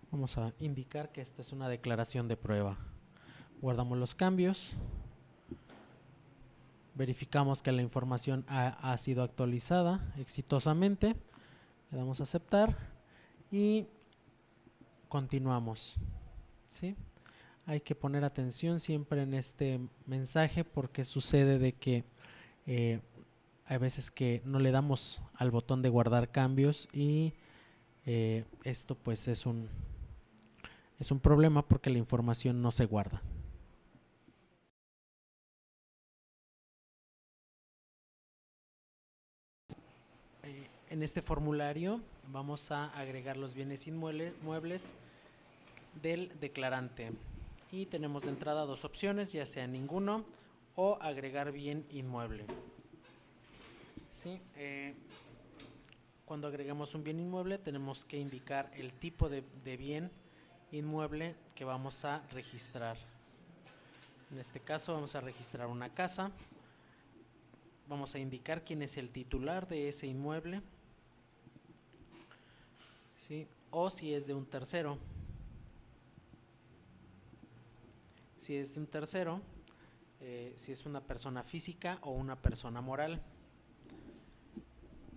S2: Vamos a indicar que esta es una declaración de prueba. Guardamos los cambios. Verificamos que la información ha sido actualizada exitosamente. Le damos a aceptar y continuamos. ¿Sí? Hay que poner atención siempre en este mensaje porque sucede de que hay veces que no le damos al botón de guardar cambios y esto pues es un problema porque la información no se guarda. En este formulario vamos a agregar los bienes inmuebles del declarante y tenemos de entrada dos opciones, ya sea ninguno o agregar bien inmueble. ¿Sí? Cuando agregamos un bien inmueble tenemos que indicar el tipo de bien inmueble que vamos a registrar. En este caso vamos a registrar una casa. Vamos a indicar quién es el titular de ese inmueble. ¿Sí? O si es de un tercero. si es de un tercero, si es una persona física o una persona moral.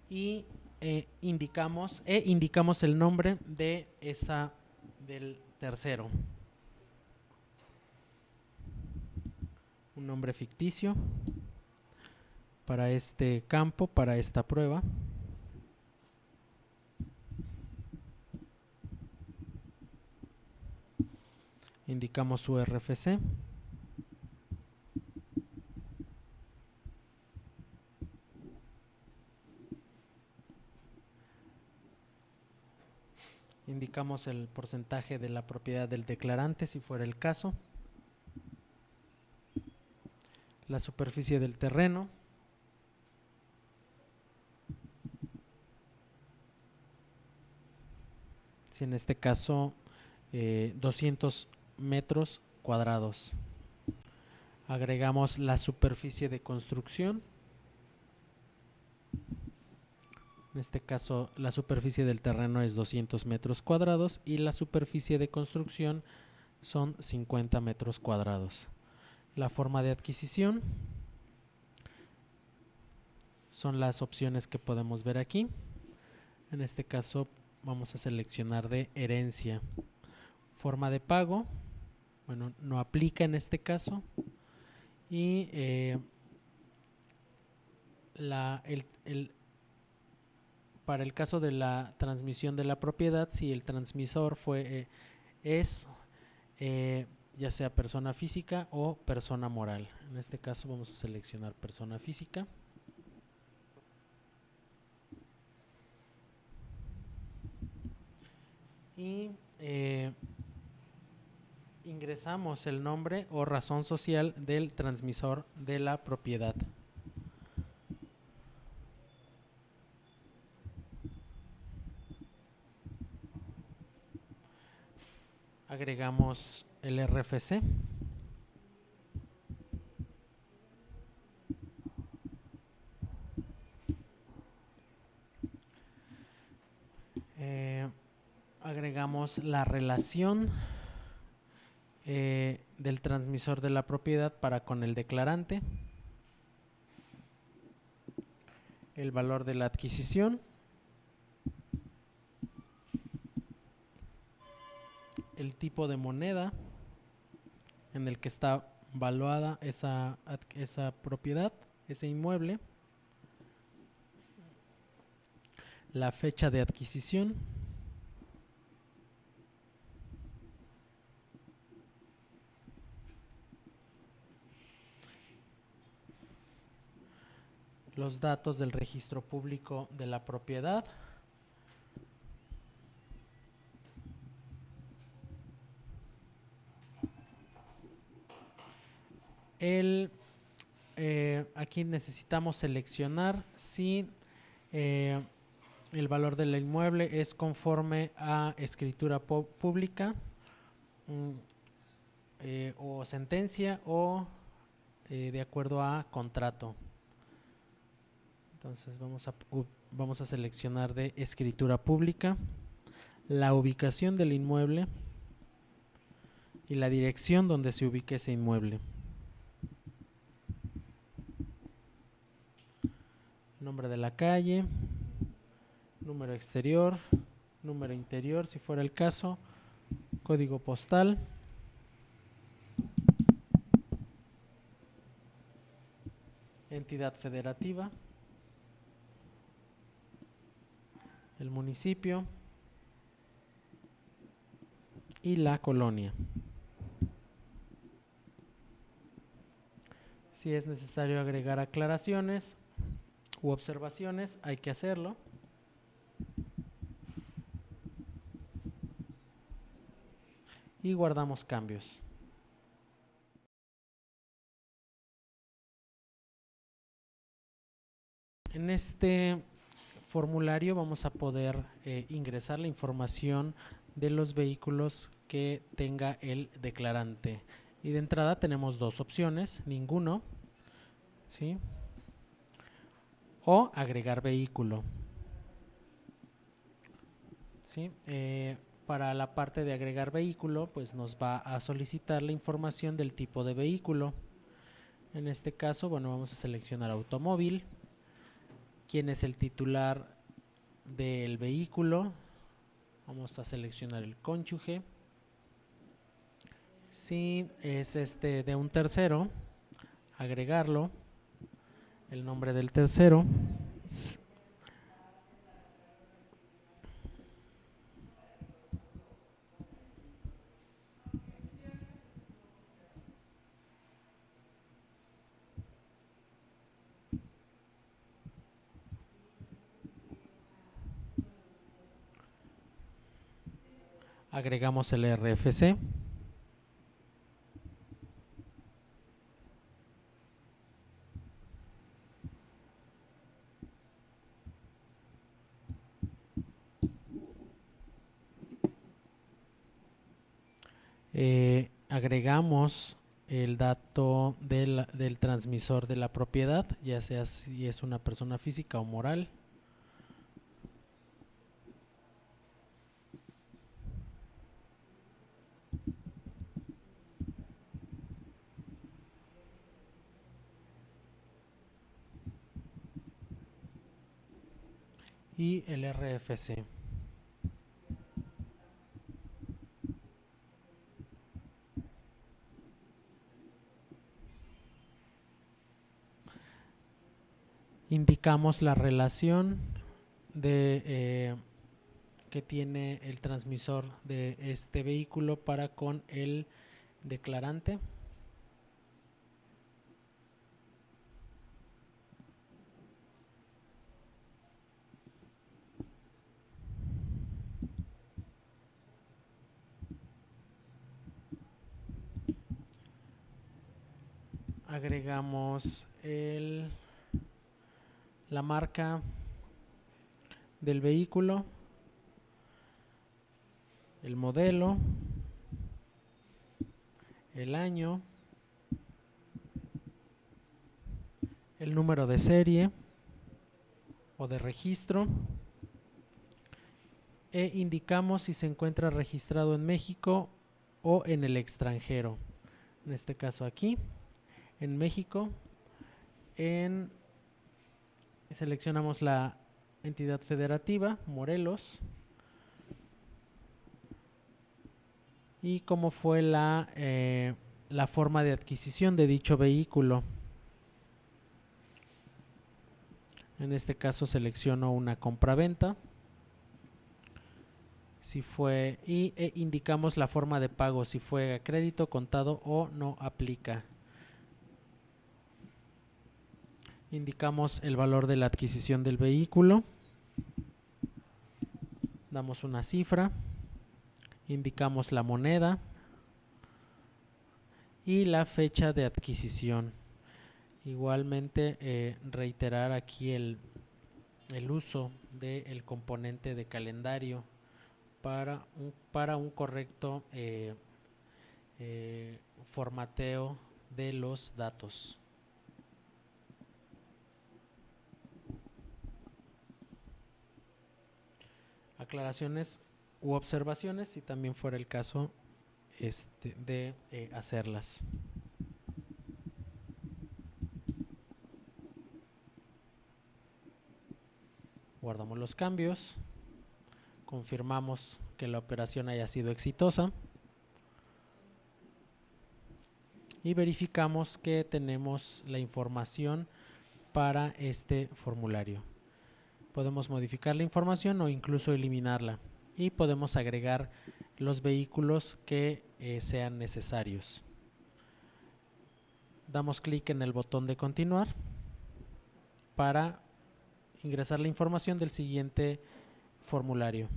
S2: Y indicamos el nombre de del tercero. Un nombre ficticio para este campo, para esta prueba. Indicamos su RFC. Indicamos el porcentaje de la propiedad del declarante, si fuera el caso. La superficie del terreno. Si en este caso 200 metros cuadrados. Agregamos la superficie de construcción. En este caso la superficie del terreno es 200 metros cuadrados y la superficie de construcción son 50 metros cuadrados. La forma de adquisición son las opciones que podemos ver aquí. En este caso vamos a seleccionar de herencia. Forma de pago, bueno, no aplica en este caso. Y para el caso de la transmisión de la propiedad, si el transmisor es ya sea persona física o persona moral. En este caso vamos a seleccionar persona física. Y ingresamos el nombre o razón social del transmisor de la propiedad. Agregamos el RFC. Agregamos la relación del transmisor de la propiedad para con el declarante, el valor de la adquisición, el tipo de moneda en el que está valuada esa propiedad, ese inmueble, la fecha de adquisición, los datos del registro público de la propiedad, aquí necesitamos seleccionar si el valor del inmueble es conforme a escritura pública o sentencia o de acuerdo a contrato. Entonces vamos a seleccionar de escritura pública, la ubicación del inmueble y la dirección donde se ubique ese inmueble. Nombre de la calle, número exterior, número interior si fuera el caso, código postal, entidad federativa, el municipio y la colonia. Si es necesario agregar aclaraciones u observaciones, hay que hacerlo. Y guardamos cambios. En este formulario vamos a poder ingresar la información de los vehículos que tenga el declarante. Y de entrada tenemos dos opciones, ninguno, ¿sí? O agregar vehículo, ¿sí? para la parte de agregar vehículo, pues nos va a solicitar la información del tipo de vehículo. En este caso, bueno, vamos a seleccionar automóvil, quién es el titular del vehículo, vamos a seleccionar el cónyuge. Si es de un tercero, agregarlo, el nombre del tercero. Agregamos el RFC. Agregamos el dato del transmisor de la propiedad, ya sea si es una persona física o moral. Y el RFC. Indicamos la relación que tiene el transmisor de este vehículo para con el declarante. Agregamos la marca del vehículo, el modelo, el año, el número de serie o de registro, e indicamos si se encuentra registrado en México o en el extranjero. En este caso aquí, en México, seleccionamos la entidad federativa, Morelos, y cómo fue la forma de adquisición de dicho vehículo. En este caso selecciono una compraventa. Si fue indicamos la forma de pago, si fue a crédito, contado o no aplica. Indicamos el valor de la adquisición del vehículo. Damos una cifra. Indicamos la moneda y la fecha de adquisición. Igualmente reiterar aquí el uso del componente de calendario para un correcto formateo de los datos. Aclaraciones u observaciones, si también fuera el caso de hacerlas. Guardamos los cambios, confirmamos que la operación haya sido exitosa y verificamos que tenemos la información para este formulario. Podemos modificar la información o incluso eliminarla, y podemos agregar los vehículos que sean necesarios. Damos clic en el botón de continuar para ingresar la información del siguiente formulario.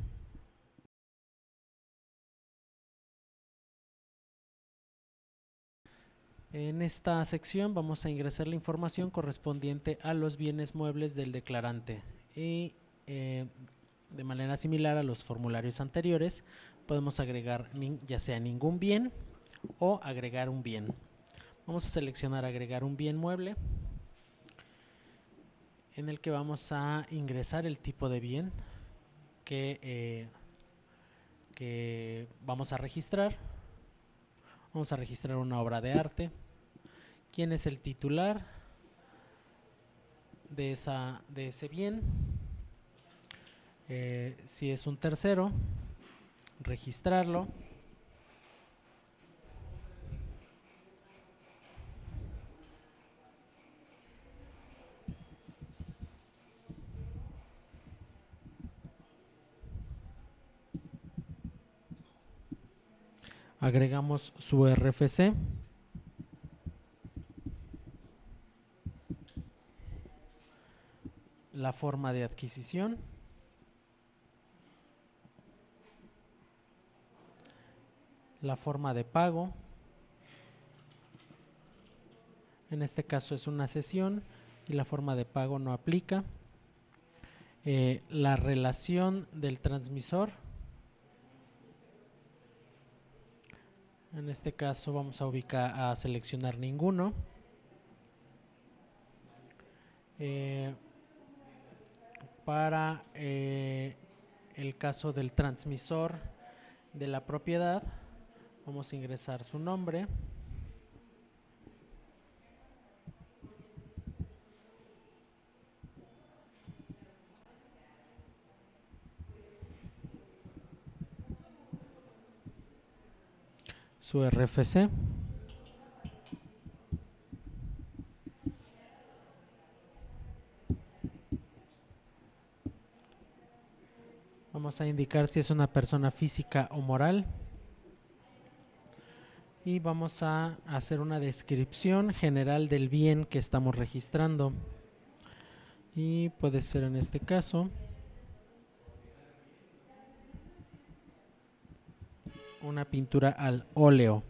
S2: En esta sección vamos a ingresar la información correspondiente a los bienes muebles del declarante, y de manera similar a los formularios anteriores podemos agregar ya sea ningún bien o agregar un bien. Vamos a seleccionar agregar un bien mueble, en el que vamos a ingresar el tipo de bien que que vamos a registrar. Vamos a registrar una obra de arte. ¿Quién es el titular de ese bien? Si es un tercero, registrarlo. Agregamos su RFC. La forma de adquisición. La forma de pago. En este caso es una cesión y la forma de pago no aplica. La relación del transmisor. En este caso vamos a seleccionar ninguno. Para el caso del transmisor de la propiedad, vamos a ingresar su nombre. Su RFC. Vamos a indicar si es una persona física o moral. Y vamos a hacer una descripción general del bien que estamos registrando. Y puede ser en este caso una pintura al óleo.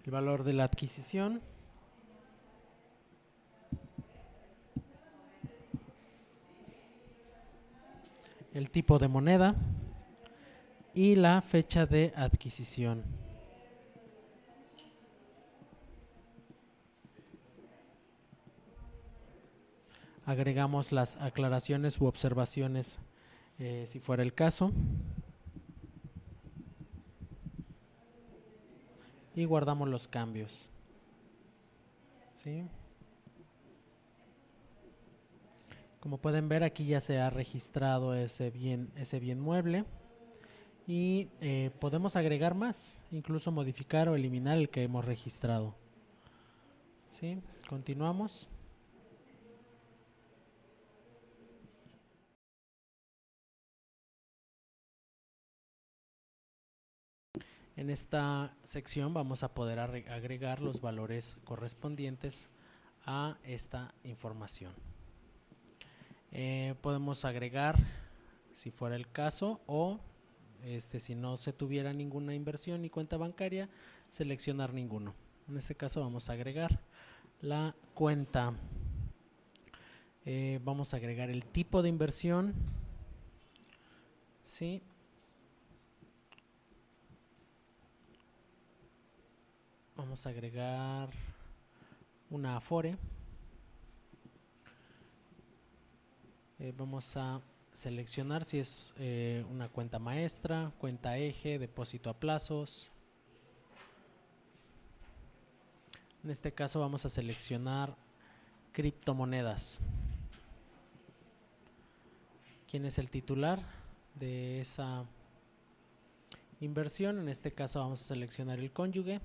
S2: El valor de la adquisición. El tipo de moneda y la fecha de adquisición. Agregamos las aclaraciones u observaciones si fuera el caso. Y guardamos los cambios. ¿Sí? Como pueden ver, aquí ya se ha registrado ese bien mueble. Y podemos agregar más, incluso modificar o eliminar el que hemos registrado. ¿Sí? Continuamos. En esta sección vamos a poder agregar los valores correspondientes a esta información. Podemos agregar, si fuera el caso, o si no se tuviera ninguna inversión ni cuenta bancaria, seleccionar ninguno. En este caso vamos a agregar la cuenta. Vamos a agregar el tipo de inversión. ¿Sí? Vamos a agregar una Afore. Vamos a seleccionar si es una cuenta maestra, cuenta eje, depósito a plazos. En este caso vamos a seleccionar criptomonedas. ¿Quién es el titular de esa inversión? En este caso vamos a seleccionar el cónyuge.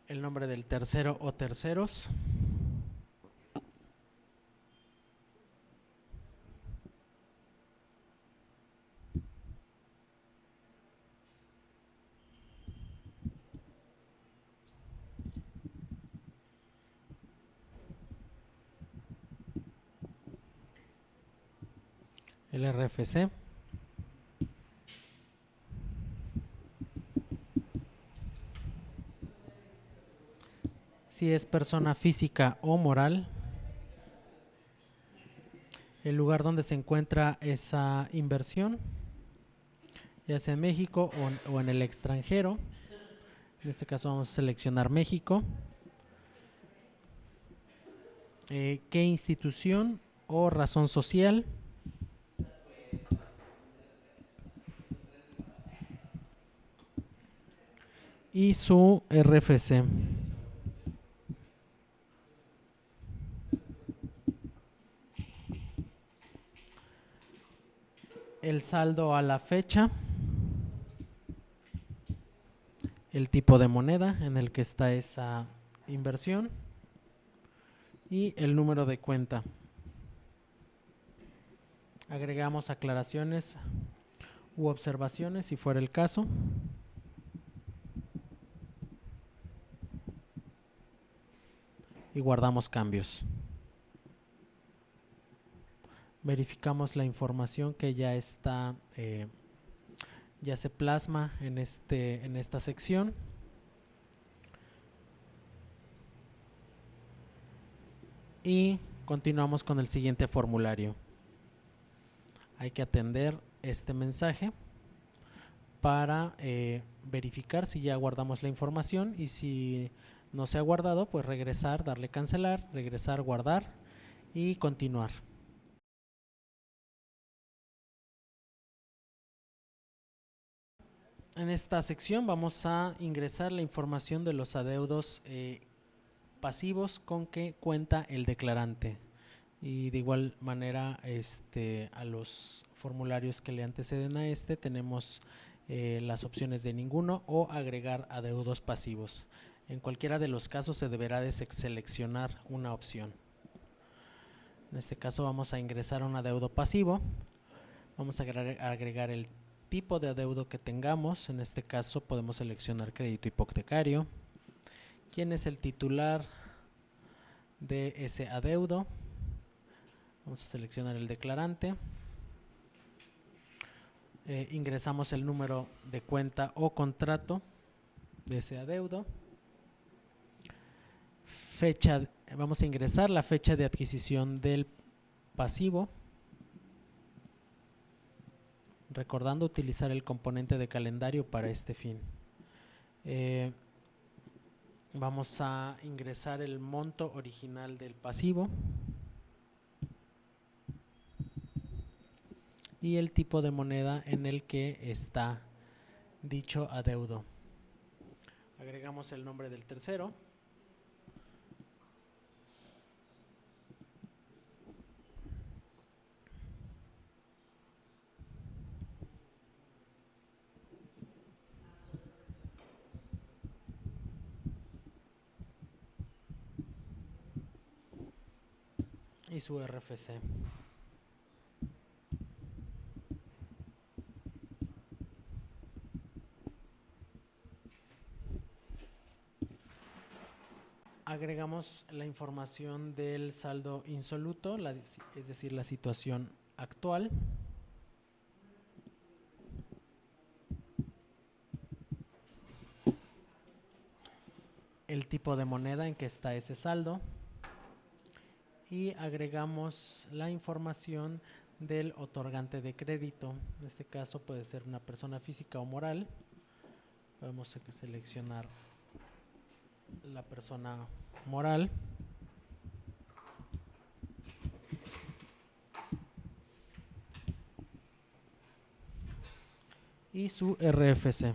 S2: El nombre del tercero o terceros. El RFC. Si es persona física o moral. El lugar donde se encuentra esa inversión, ya sea en México o en el extranjero. En este caso vamos a seleccionar México. qué institución o razón social, y su RFC. El saldo a la fecha, el tipo de moneda en el que está esa inversión y el número de cuenta. Agregamos aclaraciones u observaciones si fuera el caso. Y guardamos cambios. Verificamos la información que ya está, ya se plasma en esta sección. Y continuamos con el siguiente formulario. Hay que atender este mensaje para verificar si ya guardamos la información, y si no se ha guardado, pues regresar, darle cancelar, regresar, guardar y continuar. En esta sección vamos a ingresar la información de los adeudos pasivos con que cuenta el declarante, y de igual manera a los formularios que le anteceden a tenemos las opciones de ninguno o agregar adeudos pasivos. En cualquiera de los casos se deberá de seleccionar una opción. En este caso vamos a ingresar un adeudo pasivo. Vamos a agregar el tipo de adeudo que tengamos. En este caso podemos seleccionar crédito hipotecario. ¿Quién es el titular de ese adeudo? Vamos a seleccionar el declarante. Ingresamos el número de cuenta o contrato de ese adeudo. Vamos a ingresar la fecha de adquisición del pasivo, recordando utilizar el componente de calendario para este fin. Vamos a ingresar el monto original del pasivo y el tipo de moneda en el que está dicho adeudo. Agregamos el nombre del tercero. Y su RFC. Agregamos la información del saldo insoluto, es decir, la situación actual. El tipo de moneda en que está ese saldo. Y agregamos la información del otorgante de crédito. En este caso puede ser una persona física o moral. Podemos seleccionar la persona moral. Y su RFC.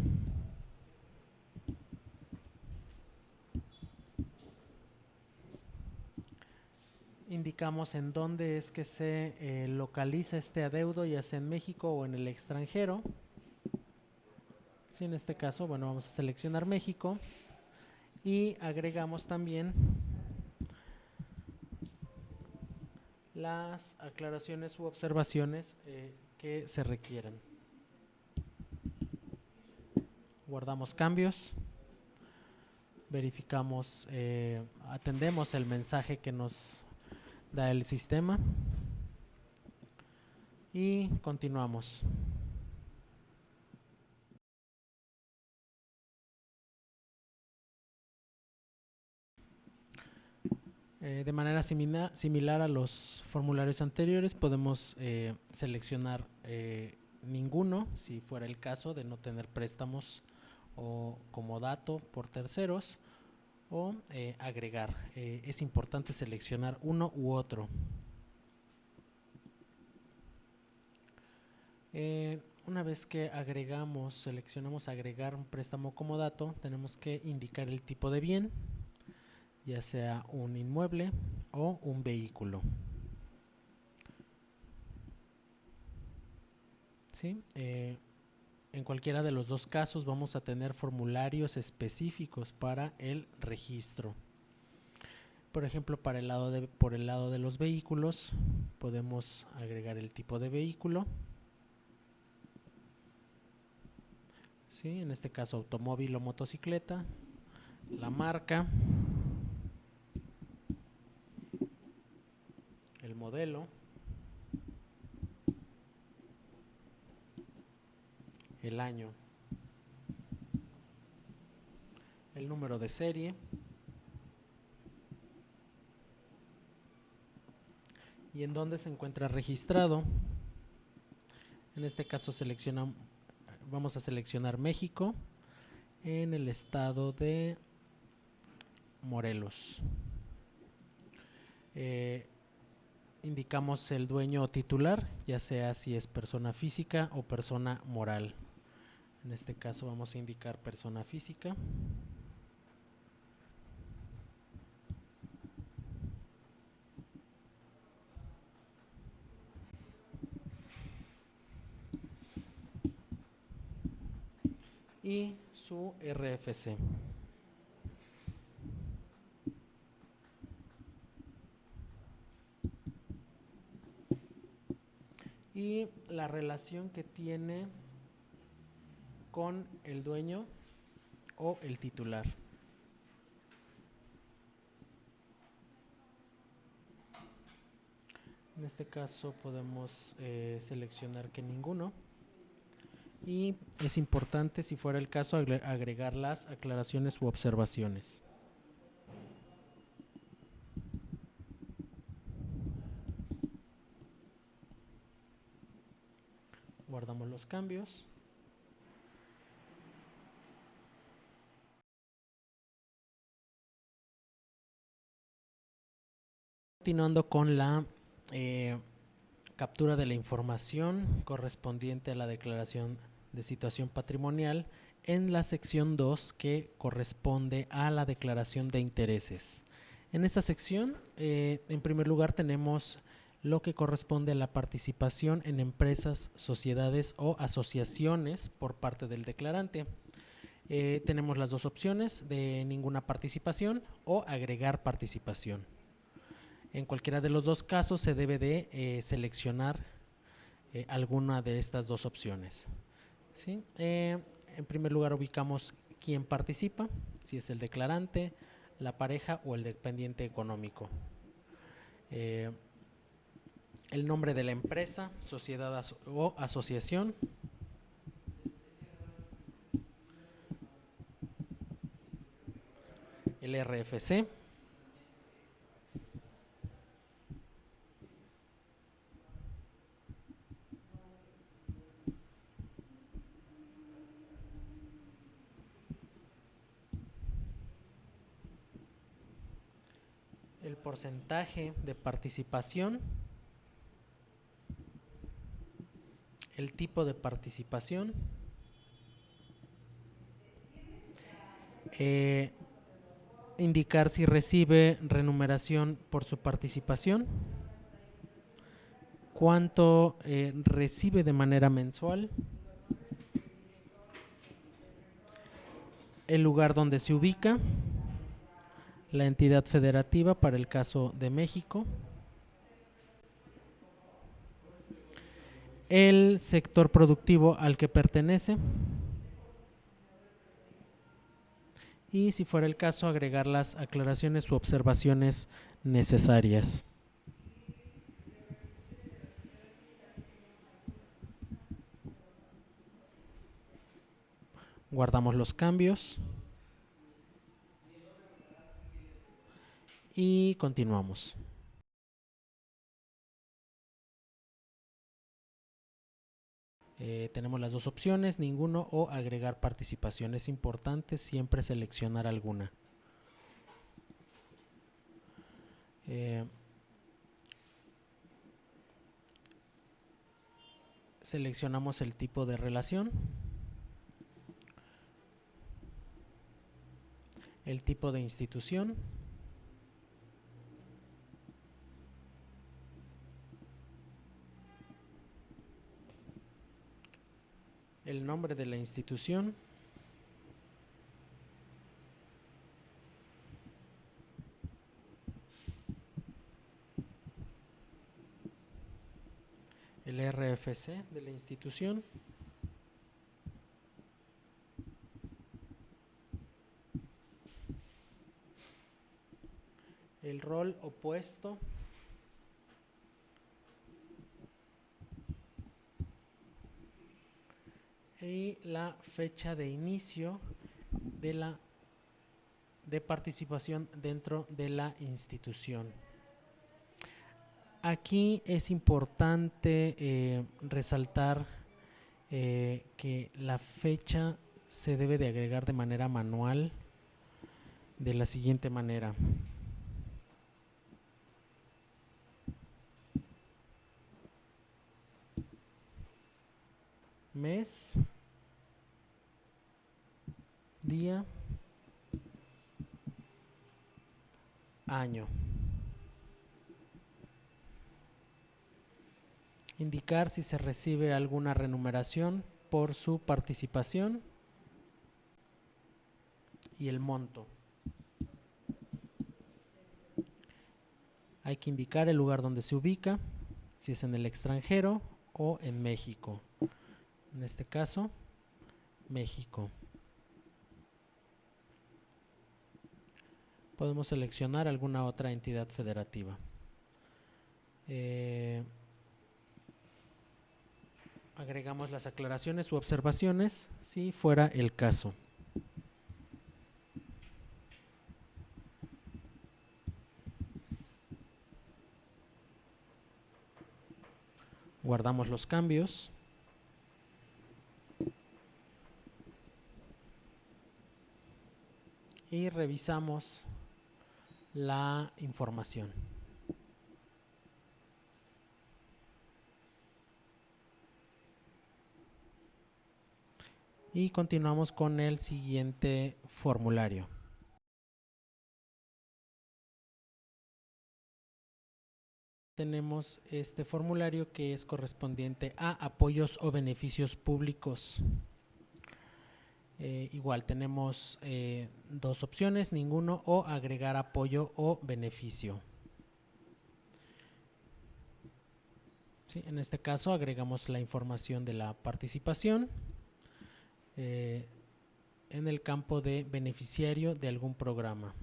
S2: Indicamos en dónde es que se localiza este adeudo, ya sea en México o en el extranjero. Sí, en este caso, bueno, vamos a seleccionar México y agregamos también las aclaraciones u observaciones que se requieran. Guardamos cambios, verificamos, atendemos el mensaje que nos da el sistema y continuamos. De manera similar a los formularios anteriores, podemos seleccionar ninguno, si fuera el caso de no tener préstamos o como dato por terceros, o agregar. Es importante seleccionar uno u otro. Una vez que seleccionamos agregar un préstamo como dato, tenemos que indicar el tipo de bien, ya sea un inmueble o un vehículo. ¿Sí? En cualquiera de los dos casos vamos a tener formularios específicos para el registro. Por ejemplo, por el lado de los vehículos, podemos agregar el tipo de vehículo. ¿Sí? En este caso, automóvil o motocicleta, la marca, el modelo, el año, el número de serie y en dónde se encuentra registrado. En este caso vamos a seleccionar México, en el estado de Morelos. Indicamos el dueño o titular, ya sea si es persona física o persona moral. En este caso vamos a indicar persona física. Y su RFC. Y la relación que tiene con el dueño o el titular. En este caso podemos seleccionar que ninguno. Y es importante, si fuera el caso, agregar las aclaraciones u observaciones. Guardamos los cambios. Continuando con la captura de la información correspondiente a la declaración de situación patrimonial en la sección 2 que corresponde a la declaración de intereses. En esta sección, en primer lugar, tenemos lo que corresponde a la participación en empresas, sociedades o asociaciones por parte del declarante. Tenemos las dos opciones de ninguna participación o agregar participación. En cualquiera de los dos casos se debe de seleccionar alguna de estas dos opciones. ¿Sí? En primer lugar ubicamos quién participa, si es el declarante, la pareja o el dependiente económico. El nombre de la empresa, sociedad o asociación. El RFC. El porcentaje de participación, el tipo de participación, indicar si recibe remuneración por su participación, cuánto recibe de manera mensual, el lugar donde se ubica, la entidad federativa para el caso de México, el sector productivo al que pertenece y, si fuera el caso, agregar las aclaraciones u observaciones necesarias. Guardamos los cambios y continuamos. Tenemos las dos opciones, ninguno o agregar participación. Es importante siempre seleccionar alguna. Eh, seleccionamos el tipo de relación, el tipo de institución, el nombre de la institución, el RFC de la institución, el rol o puesto, y la fecha de inicio de participación dentro de la institución. Aquí es importante resaltar que la fecha se debe de agregar de manera manual de la siguiente manera. Mes, día, año. Indicar si se recibe alguna remuneración por su participación y el monto. Hay que indicar el lugar donde se ubica, si es en el extranjero o en México. En este caso, México. Podemos seleccionar alguna otra entidad federativa. Agregamos las aclaraciones u observaciones si fuera el caso. Guardamos los cambios. Y revisamos la información. Y continuamos con el siguiente formulario. Tenemos este formulario que es correspondiente a apoyos o beneficios públicos. Igual tenemos dos opciones, ninguno o agregar apoyo o beneficio. ¿Sí? En este caso agregamos la información de la participación en el campo de beneficiario de algún programa.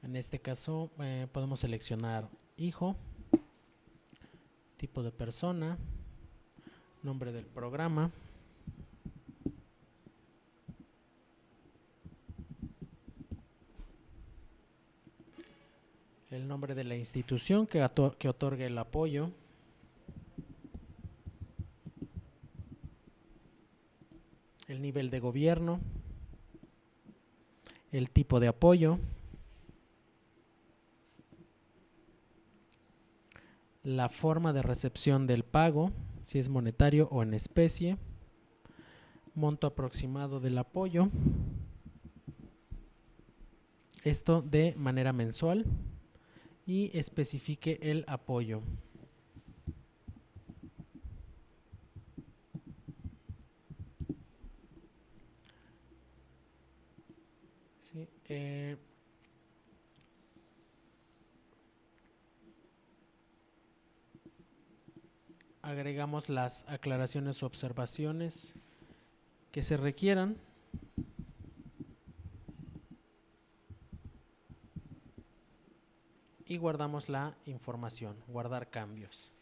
S2: En este caso podemos seleccionar hijo, tipo de persona, nombre del programa, el nombre de la institución que otorgue el apoyo, el nivel de gobierno, el tipo de apoyo, la forma de recepción del pago, si es monetario o en especie, monto aproximado del apoyo, esto de manera mensual, y especifique el apoyo. Sí, agregamos las aclaraciones o observaciones que se requieran. Y guardamos la información, guardar cambios.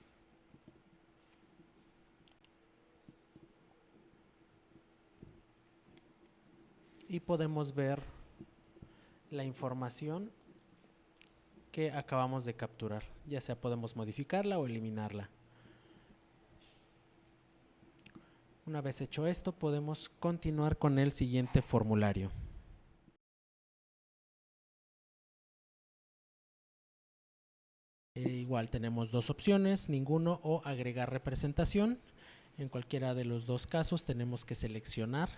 S2: Y podemos ver la información que acabamos de capturar, ya sea podemos modificarla o eliminarla. Una vez hecho esto, podemos continuar con el siguiente formulario. Igual tenemos dos opciones, ninguno o agregar representación. En cualquiera de los dos casos tenemos que seleccionar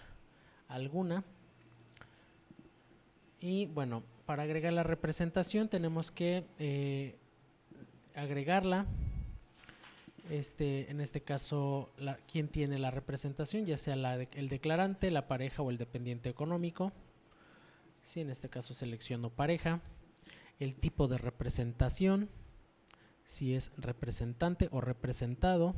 S2: alguna. Y bueno, para agregar la representación tenemos que agregarla. En este caso, ¿quién tiene la representación? Ya sea el declarante, la pareja o el dependiente económico. Sí, en este caso selecciono pareja. El tipo de representación, si es representante o representado.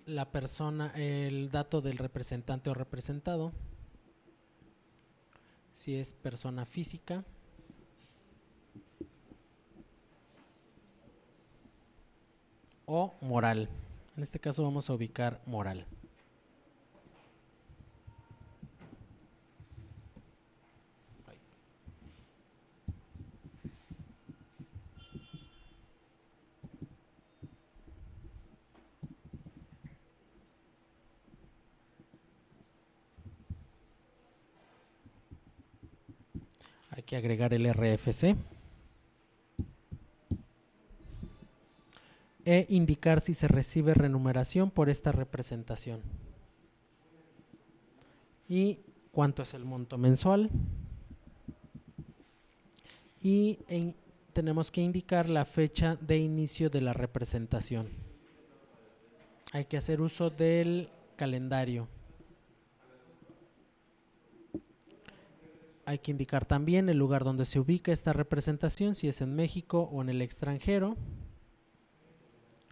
S2: La persona, el dato del representante o representado, si es persona física. O moral. En este caso vamos a ubicar moral. Hay que agregar el RFC e indicar si se recibe remuneración por esta representación y cuánto es el monto mensual, y tenemos que indicar la fecha de inicio de la representación. Hay que hacer uso del calendario. Hay que indicar también el lugar donde se ubica esta representación, si es en México o en el extranjero.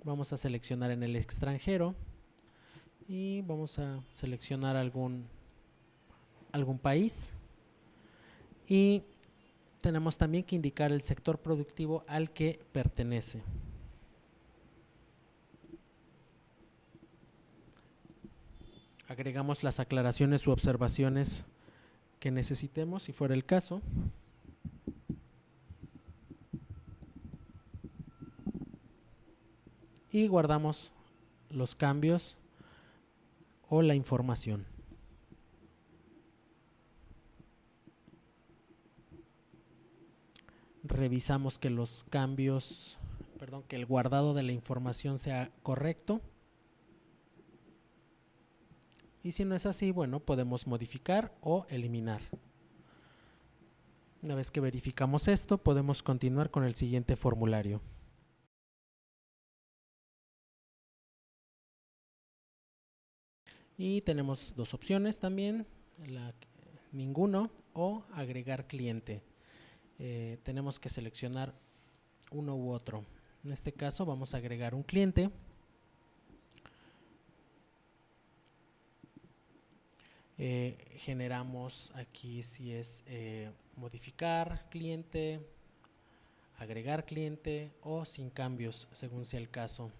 S2: Vamos a seleccionar en el extranjero y vamos a seleccionar algún país, y tenemos también que indicar el sector productivo al que pertenece. Agregamos las aclaraciones u observaciones que necesitemos, si fuera el caso. Y guardamos los cambios o la información. Revisamos que los cambios, que el guardado de la información sea correcto. Y si no es así, bueno, podemos modificar o eliminar. Una vez que verificamos esto, podemos continuar con el siguiente formulario. Y tenemos dos opciones también, ninguno o agregar cliente. Tenemos que seleccionar uno u otro. En este caso vamos a agregar un cliente. Generamos aquí si es modificar cliente, agregar cliente o sin cambios, según sea el caso.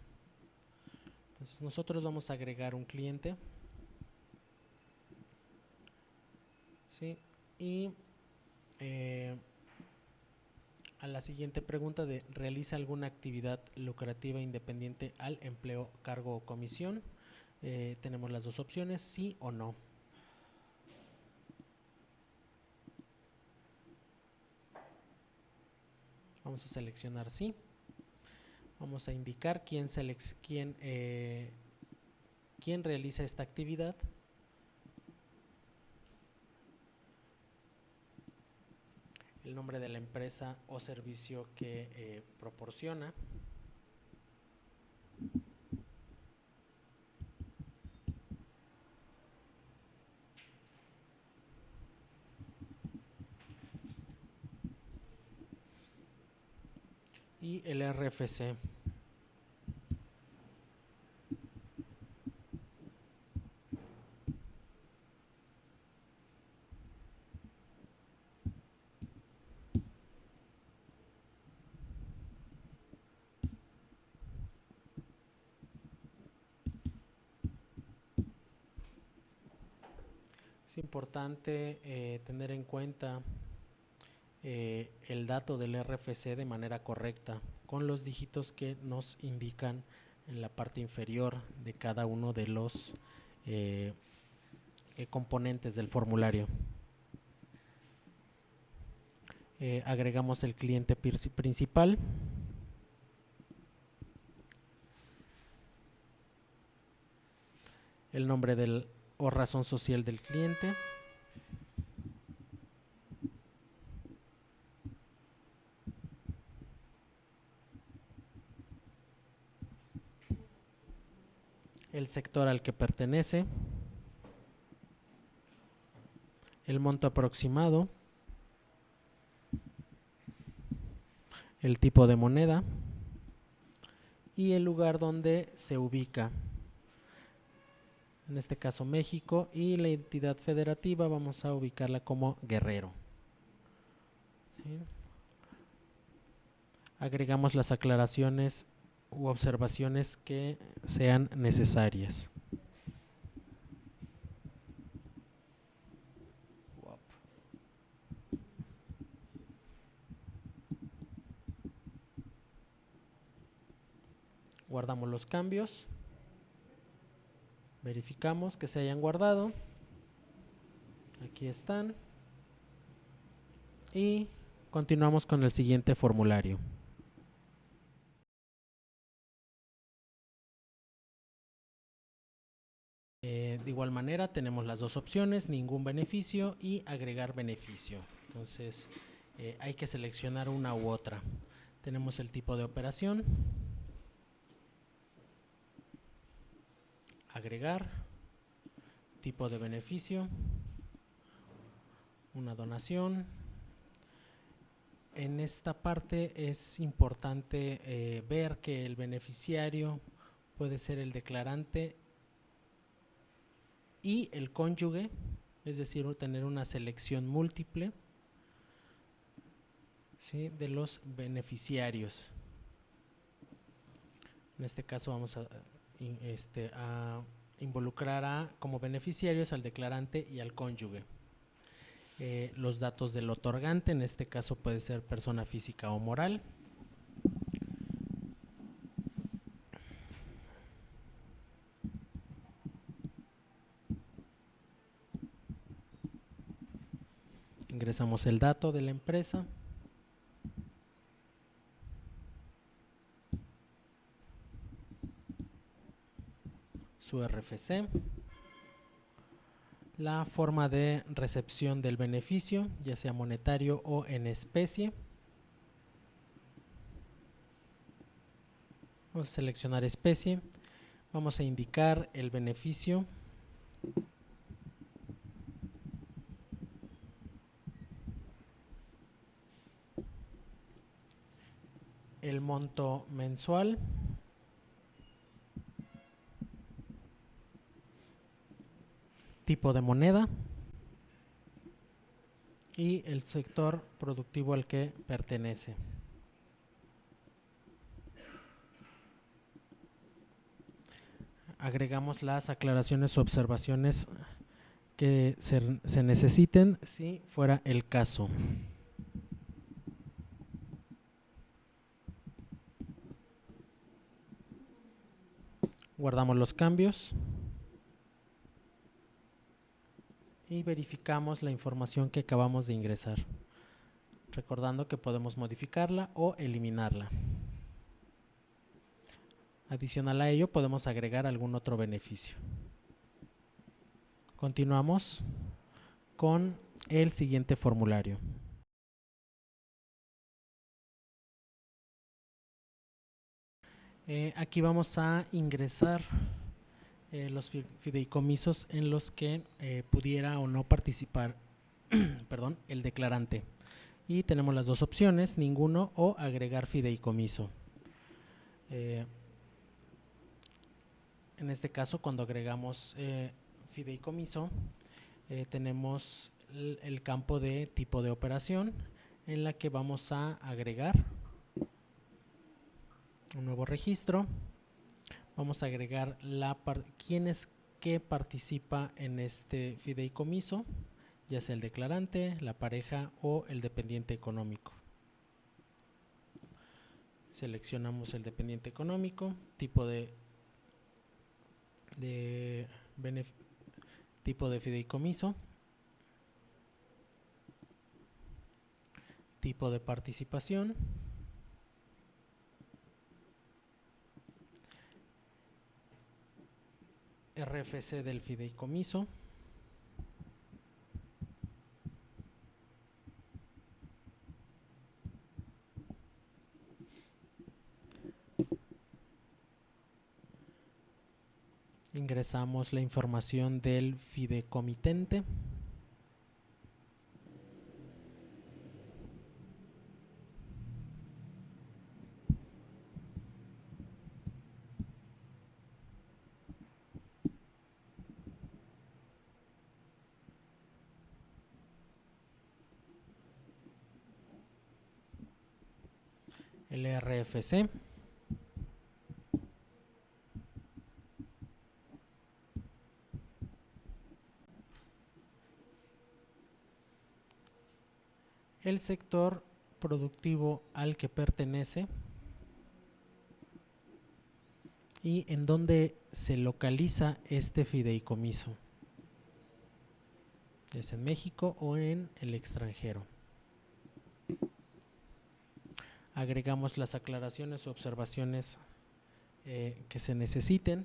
S2: Entonces nosotros vamos a agregar un cliente. ¿Sí? Y a la siguiente pregunta de ¿realiza alguna actividad lucrativa independiente al empleo, cargo o comisión? Tenemos las dos opciones, sí o no. Vamos a seleccionar sí. Vamos a indicar quién realiza esta actividad. El nombre de la empresa o servicio que proporciona. Y el RFC. Es importante tener en cuenta el dato del RFC de manera correcta, con los dígitos que nos indican en la parte inferior de cada uno de los componentes del formulario. Agregamos el cliente principal. El nombre o razón social del cliente. El sector al que pertenece. El monto aproximado. El tipo de moneda. Y el lugar donde se ubica. En este caso México, y la entidad federativa vamos a ubicarla como Guerrero. ¿Sí? Agregamos las aclaraciones u observaciones que sean necesarias. Guardamos los cambios. Verificamos que se hayan guardado. Aquí están. Y continuamos con el siguiente formulario. De igual manera tenemos las dos opciones, ningún beneficio y agregar beneficio. Entonces hay que seleccionar una u otra. Tenemos el tipo de operación. Agregar. Tipo de beneficio. Una donación. En esta parte es importante ver que el beneficiario puede ser el declarante y el cónyuge, es decir, tener una selección múltiple, ¿sí?, de los beneficiarios. En este caso vamos a involucrar como beneficiarios al declarante y al cónyuge. Los datos del otorgante, en este caso puede ser persona física o moral. Ingresamos el dato de la empresa. Su RFC. La forma de recepción del beneficio, ya sea monetario o en especie. Vamos a seleccionar especie. Vamos a indicar el beneficio. El monto mensual. Tipo de moneda. Y el sector productivo al que pertenece. Agregamos las aclaraciones o observaciones que se necesiten si fuera el caso. Guardamos los cambios y verificamos la información que acabamos de ingresar, recordando que podemos modificarla o eliminarla. Adicional a ello, podemos agregar algún otro beneficio. Continuamos con el siguiente formulario. Aquí vamos a ingresar los fideicomisos en los que pudiera o no participar perdón, el declarante. Y tenemos las dos opciones, ninguno o agregar fideicomiso. En este caso, cuando agregamos fideicomiso, tenemos el campo de tipo de operación en la que vamos a agregar un nuevo registro. Vamos a agregar quién es que participa en este fideicomiso, ya sea el declarante, la pareja o el dependiente económico. Seleccionamos el dependiente económico, tipo de tipo de participación, RFC del fideicomiso, ingresamos la información del fideicomitente, el RFC, el sector productivo al que pertenece y en dónde se localiza este fideicomiso. ¿Es en México o en el extranjero? Agregamos las aclaraciones o observaciones que se necesiten.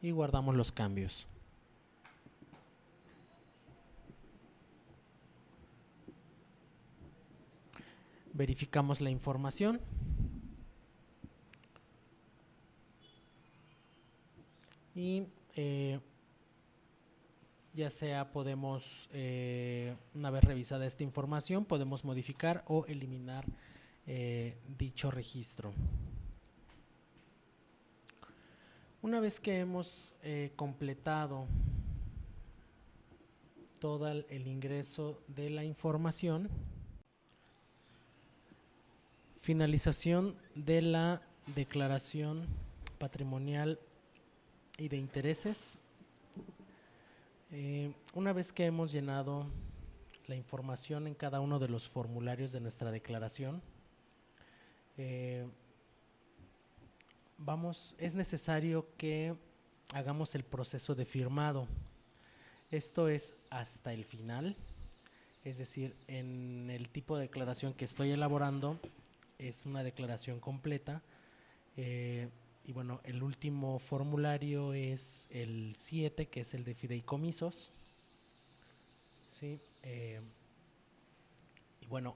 S2: Y guardamos los cambios. Verificamos la información. Y ya sea podemos, una vez revisada esta información, podemos modificar o eliminar dicho registro. Una vez que hemos completado todo el ingreso de la información, finalización de la declaración patrimonial y de intereses. Una vez que hemos llenado la información en cada uno de los formularios de nuestra declaración, es necesario que hagamos el proceso de firmado. Esto es hasta el final, es decir, en el tipo de declaración que estoy elaborando es una declaración completa. Y bueno, el último formulario es el 7, que es el de fideicomisos. ¿Sí? Y bueno,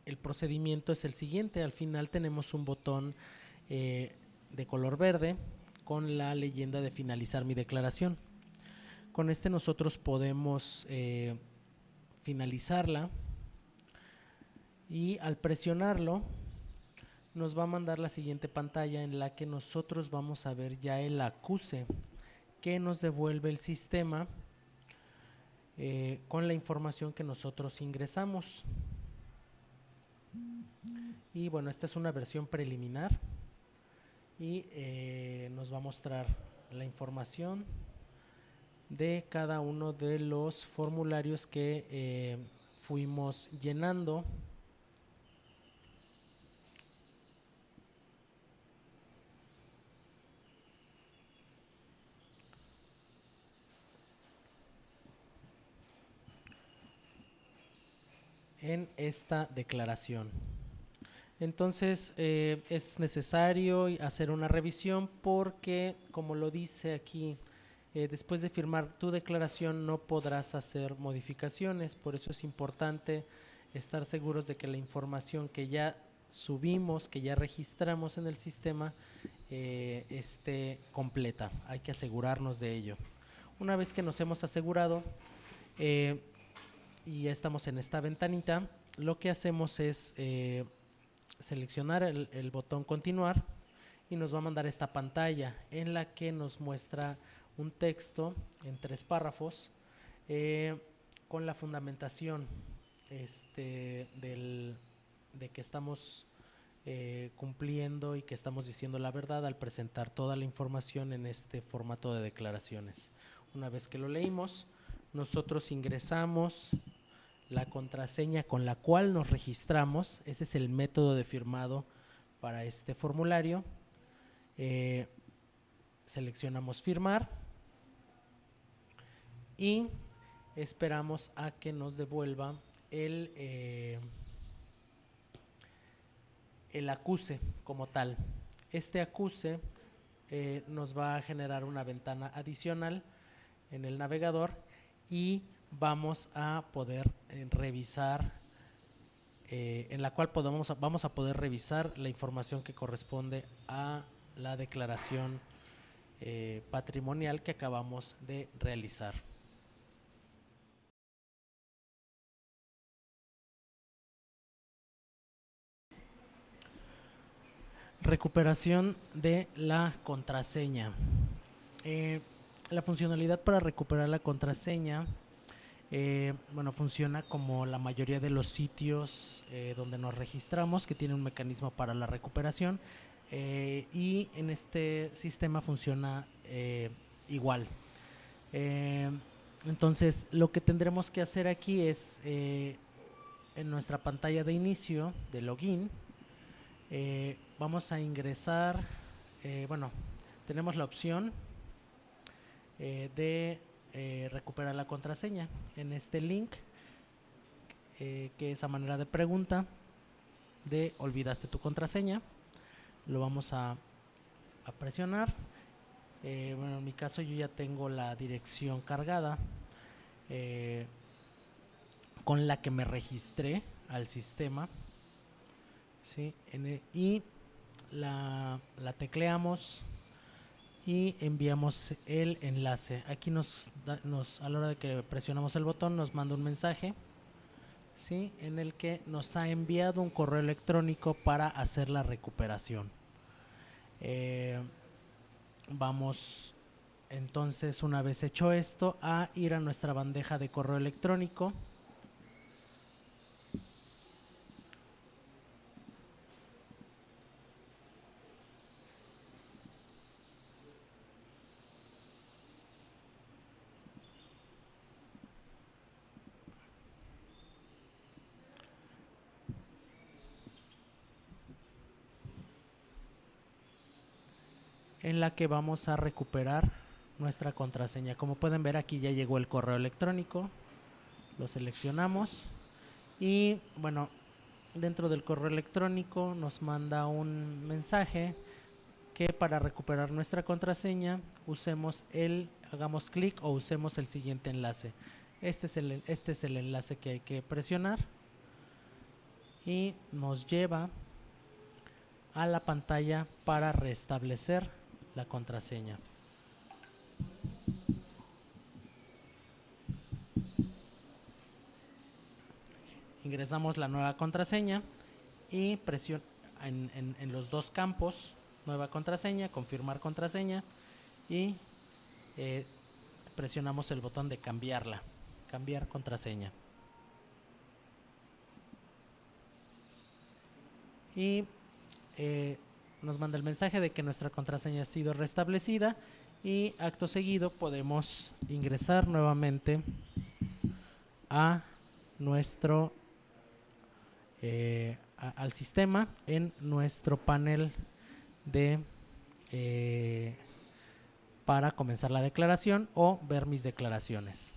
S2: el procedimiento es el siguiente. Al final tenemos un botón de color verde con la leyenda de finalizar mi declaración. Con este nosotros podemos finalizarla y al presionarlo nos va a mandar la siguiente pantalla en la que nosotros vamos a ver ya el acuse que nos devuelve el sistema con la información que nosotros ingresamos. Y bueno, esta es una versión preliminar y nos va a mostrar la información de cada uno de los formularios que fuimos llenando. En esta declaración. Entonces es necesario hacer una revisión porque, como lo dice aquí, después de firmar tu declaración no podrás hacer modificaciones. Por eso es importante estar seguros de que la información que ya subimos, que ya registramos en el sistema, esté completa. Hay que asegurarnos de ello. Una vez que nos hemos asegurado y ya estamos en esta ventanita, lo que hacemos es seleccionar el botón continuar y nos va a mandar esta pantalla en la que nos muestra un texto en 3 párrafos con la fundamentación de que estamos cumpliendo y que estamos diciendo la verdad al presentar toda la información en este formato de declaraciones. Una vez que lo leímos, nosotros ingresamos la contraseña con la cual nos registramos. Ese es el método de firmado para este formulario. Seleccionamos firmar
S1: y esperamos a que nos devuelva el acuse como tal. Este acuse nos va a generar una ventana adicional en el navegador y vamos a poder revisar, en la cual vamos a poder revisar la información que corresponde a la declaración patrimonial que acabamos de realizar. Recuperación de la contraseña. La funcionalidad para recuperar la contraseña, bueno, funciona como la mayoría de los sitios donde nos registramos, que tiene un mecanismo para la recuperación, y en este sistema funciona igual. Entonces, lo que tendremos que hacer aquí es, en nuestra pantalla de inicio, de login, vamos a ingresar, bueno, tenemos la opción de recuperar la contraseña en este link, que es a manera de pregunta de olvidaste tu contraseña. Lo vamos a presionar. Bueno, en mi caso yo ya tengo la dirección cargada con la que me registré al sistema, ¿sí? Y la tecleamos y enviamos el enlace. Aquí a la hora de que presionamos el botón nos manda un mensaje, ¿sí?, en el que nos ha enviado un correo electrónico para hacer la recuperación. Vamos entonces, una vez hecho esto, a ir a nuestra bandeja de correo electrónico. En la que vamos a recuperar nuestra contraseña. Como pueden ver, aquí ya llegó el correo electrónico, lo seleccionamos y bueno, dentro del correo electrónico nos manda un mensaje que para recuperar nuestra contraseña hagamos clic o usemos el siguiente enlace. Este es el enlace que hay que presionar y nos lleva a la pantalla para restablecer la contraseña. Ingresamos la nueva contraseña y en los dos campos, nueva contraseña, confirmar contraseña, y presionamos el botón de cambiar contraseña. Y nos manda el mensaje de que nuestra contraseña ha sido restablecida y acto seguido podemos ingresar nuevamente a nuestro al sistema en nuestro panel de para comenzar la declaración o ver mis declaraciones.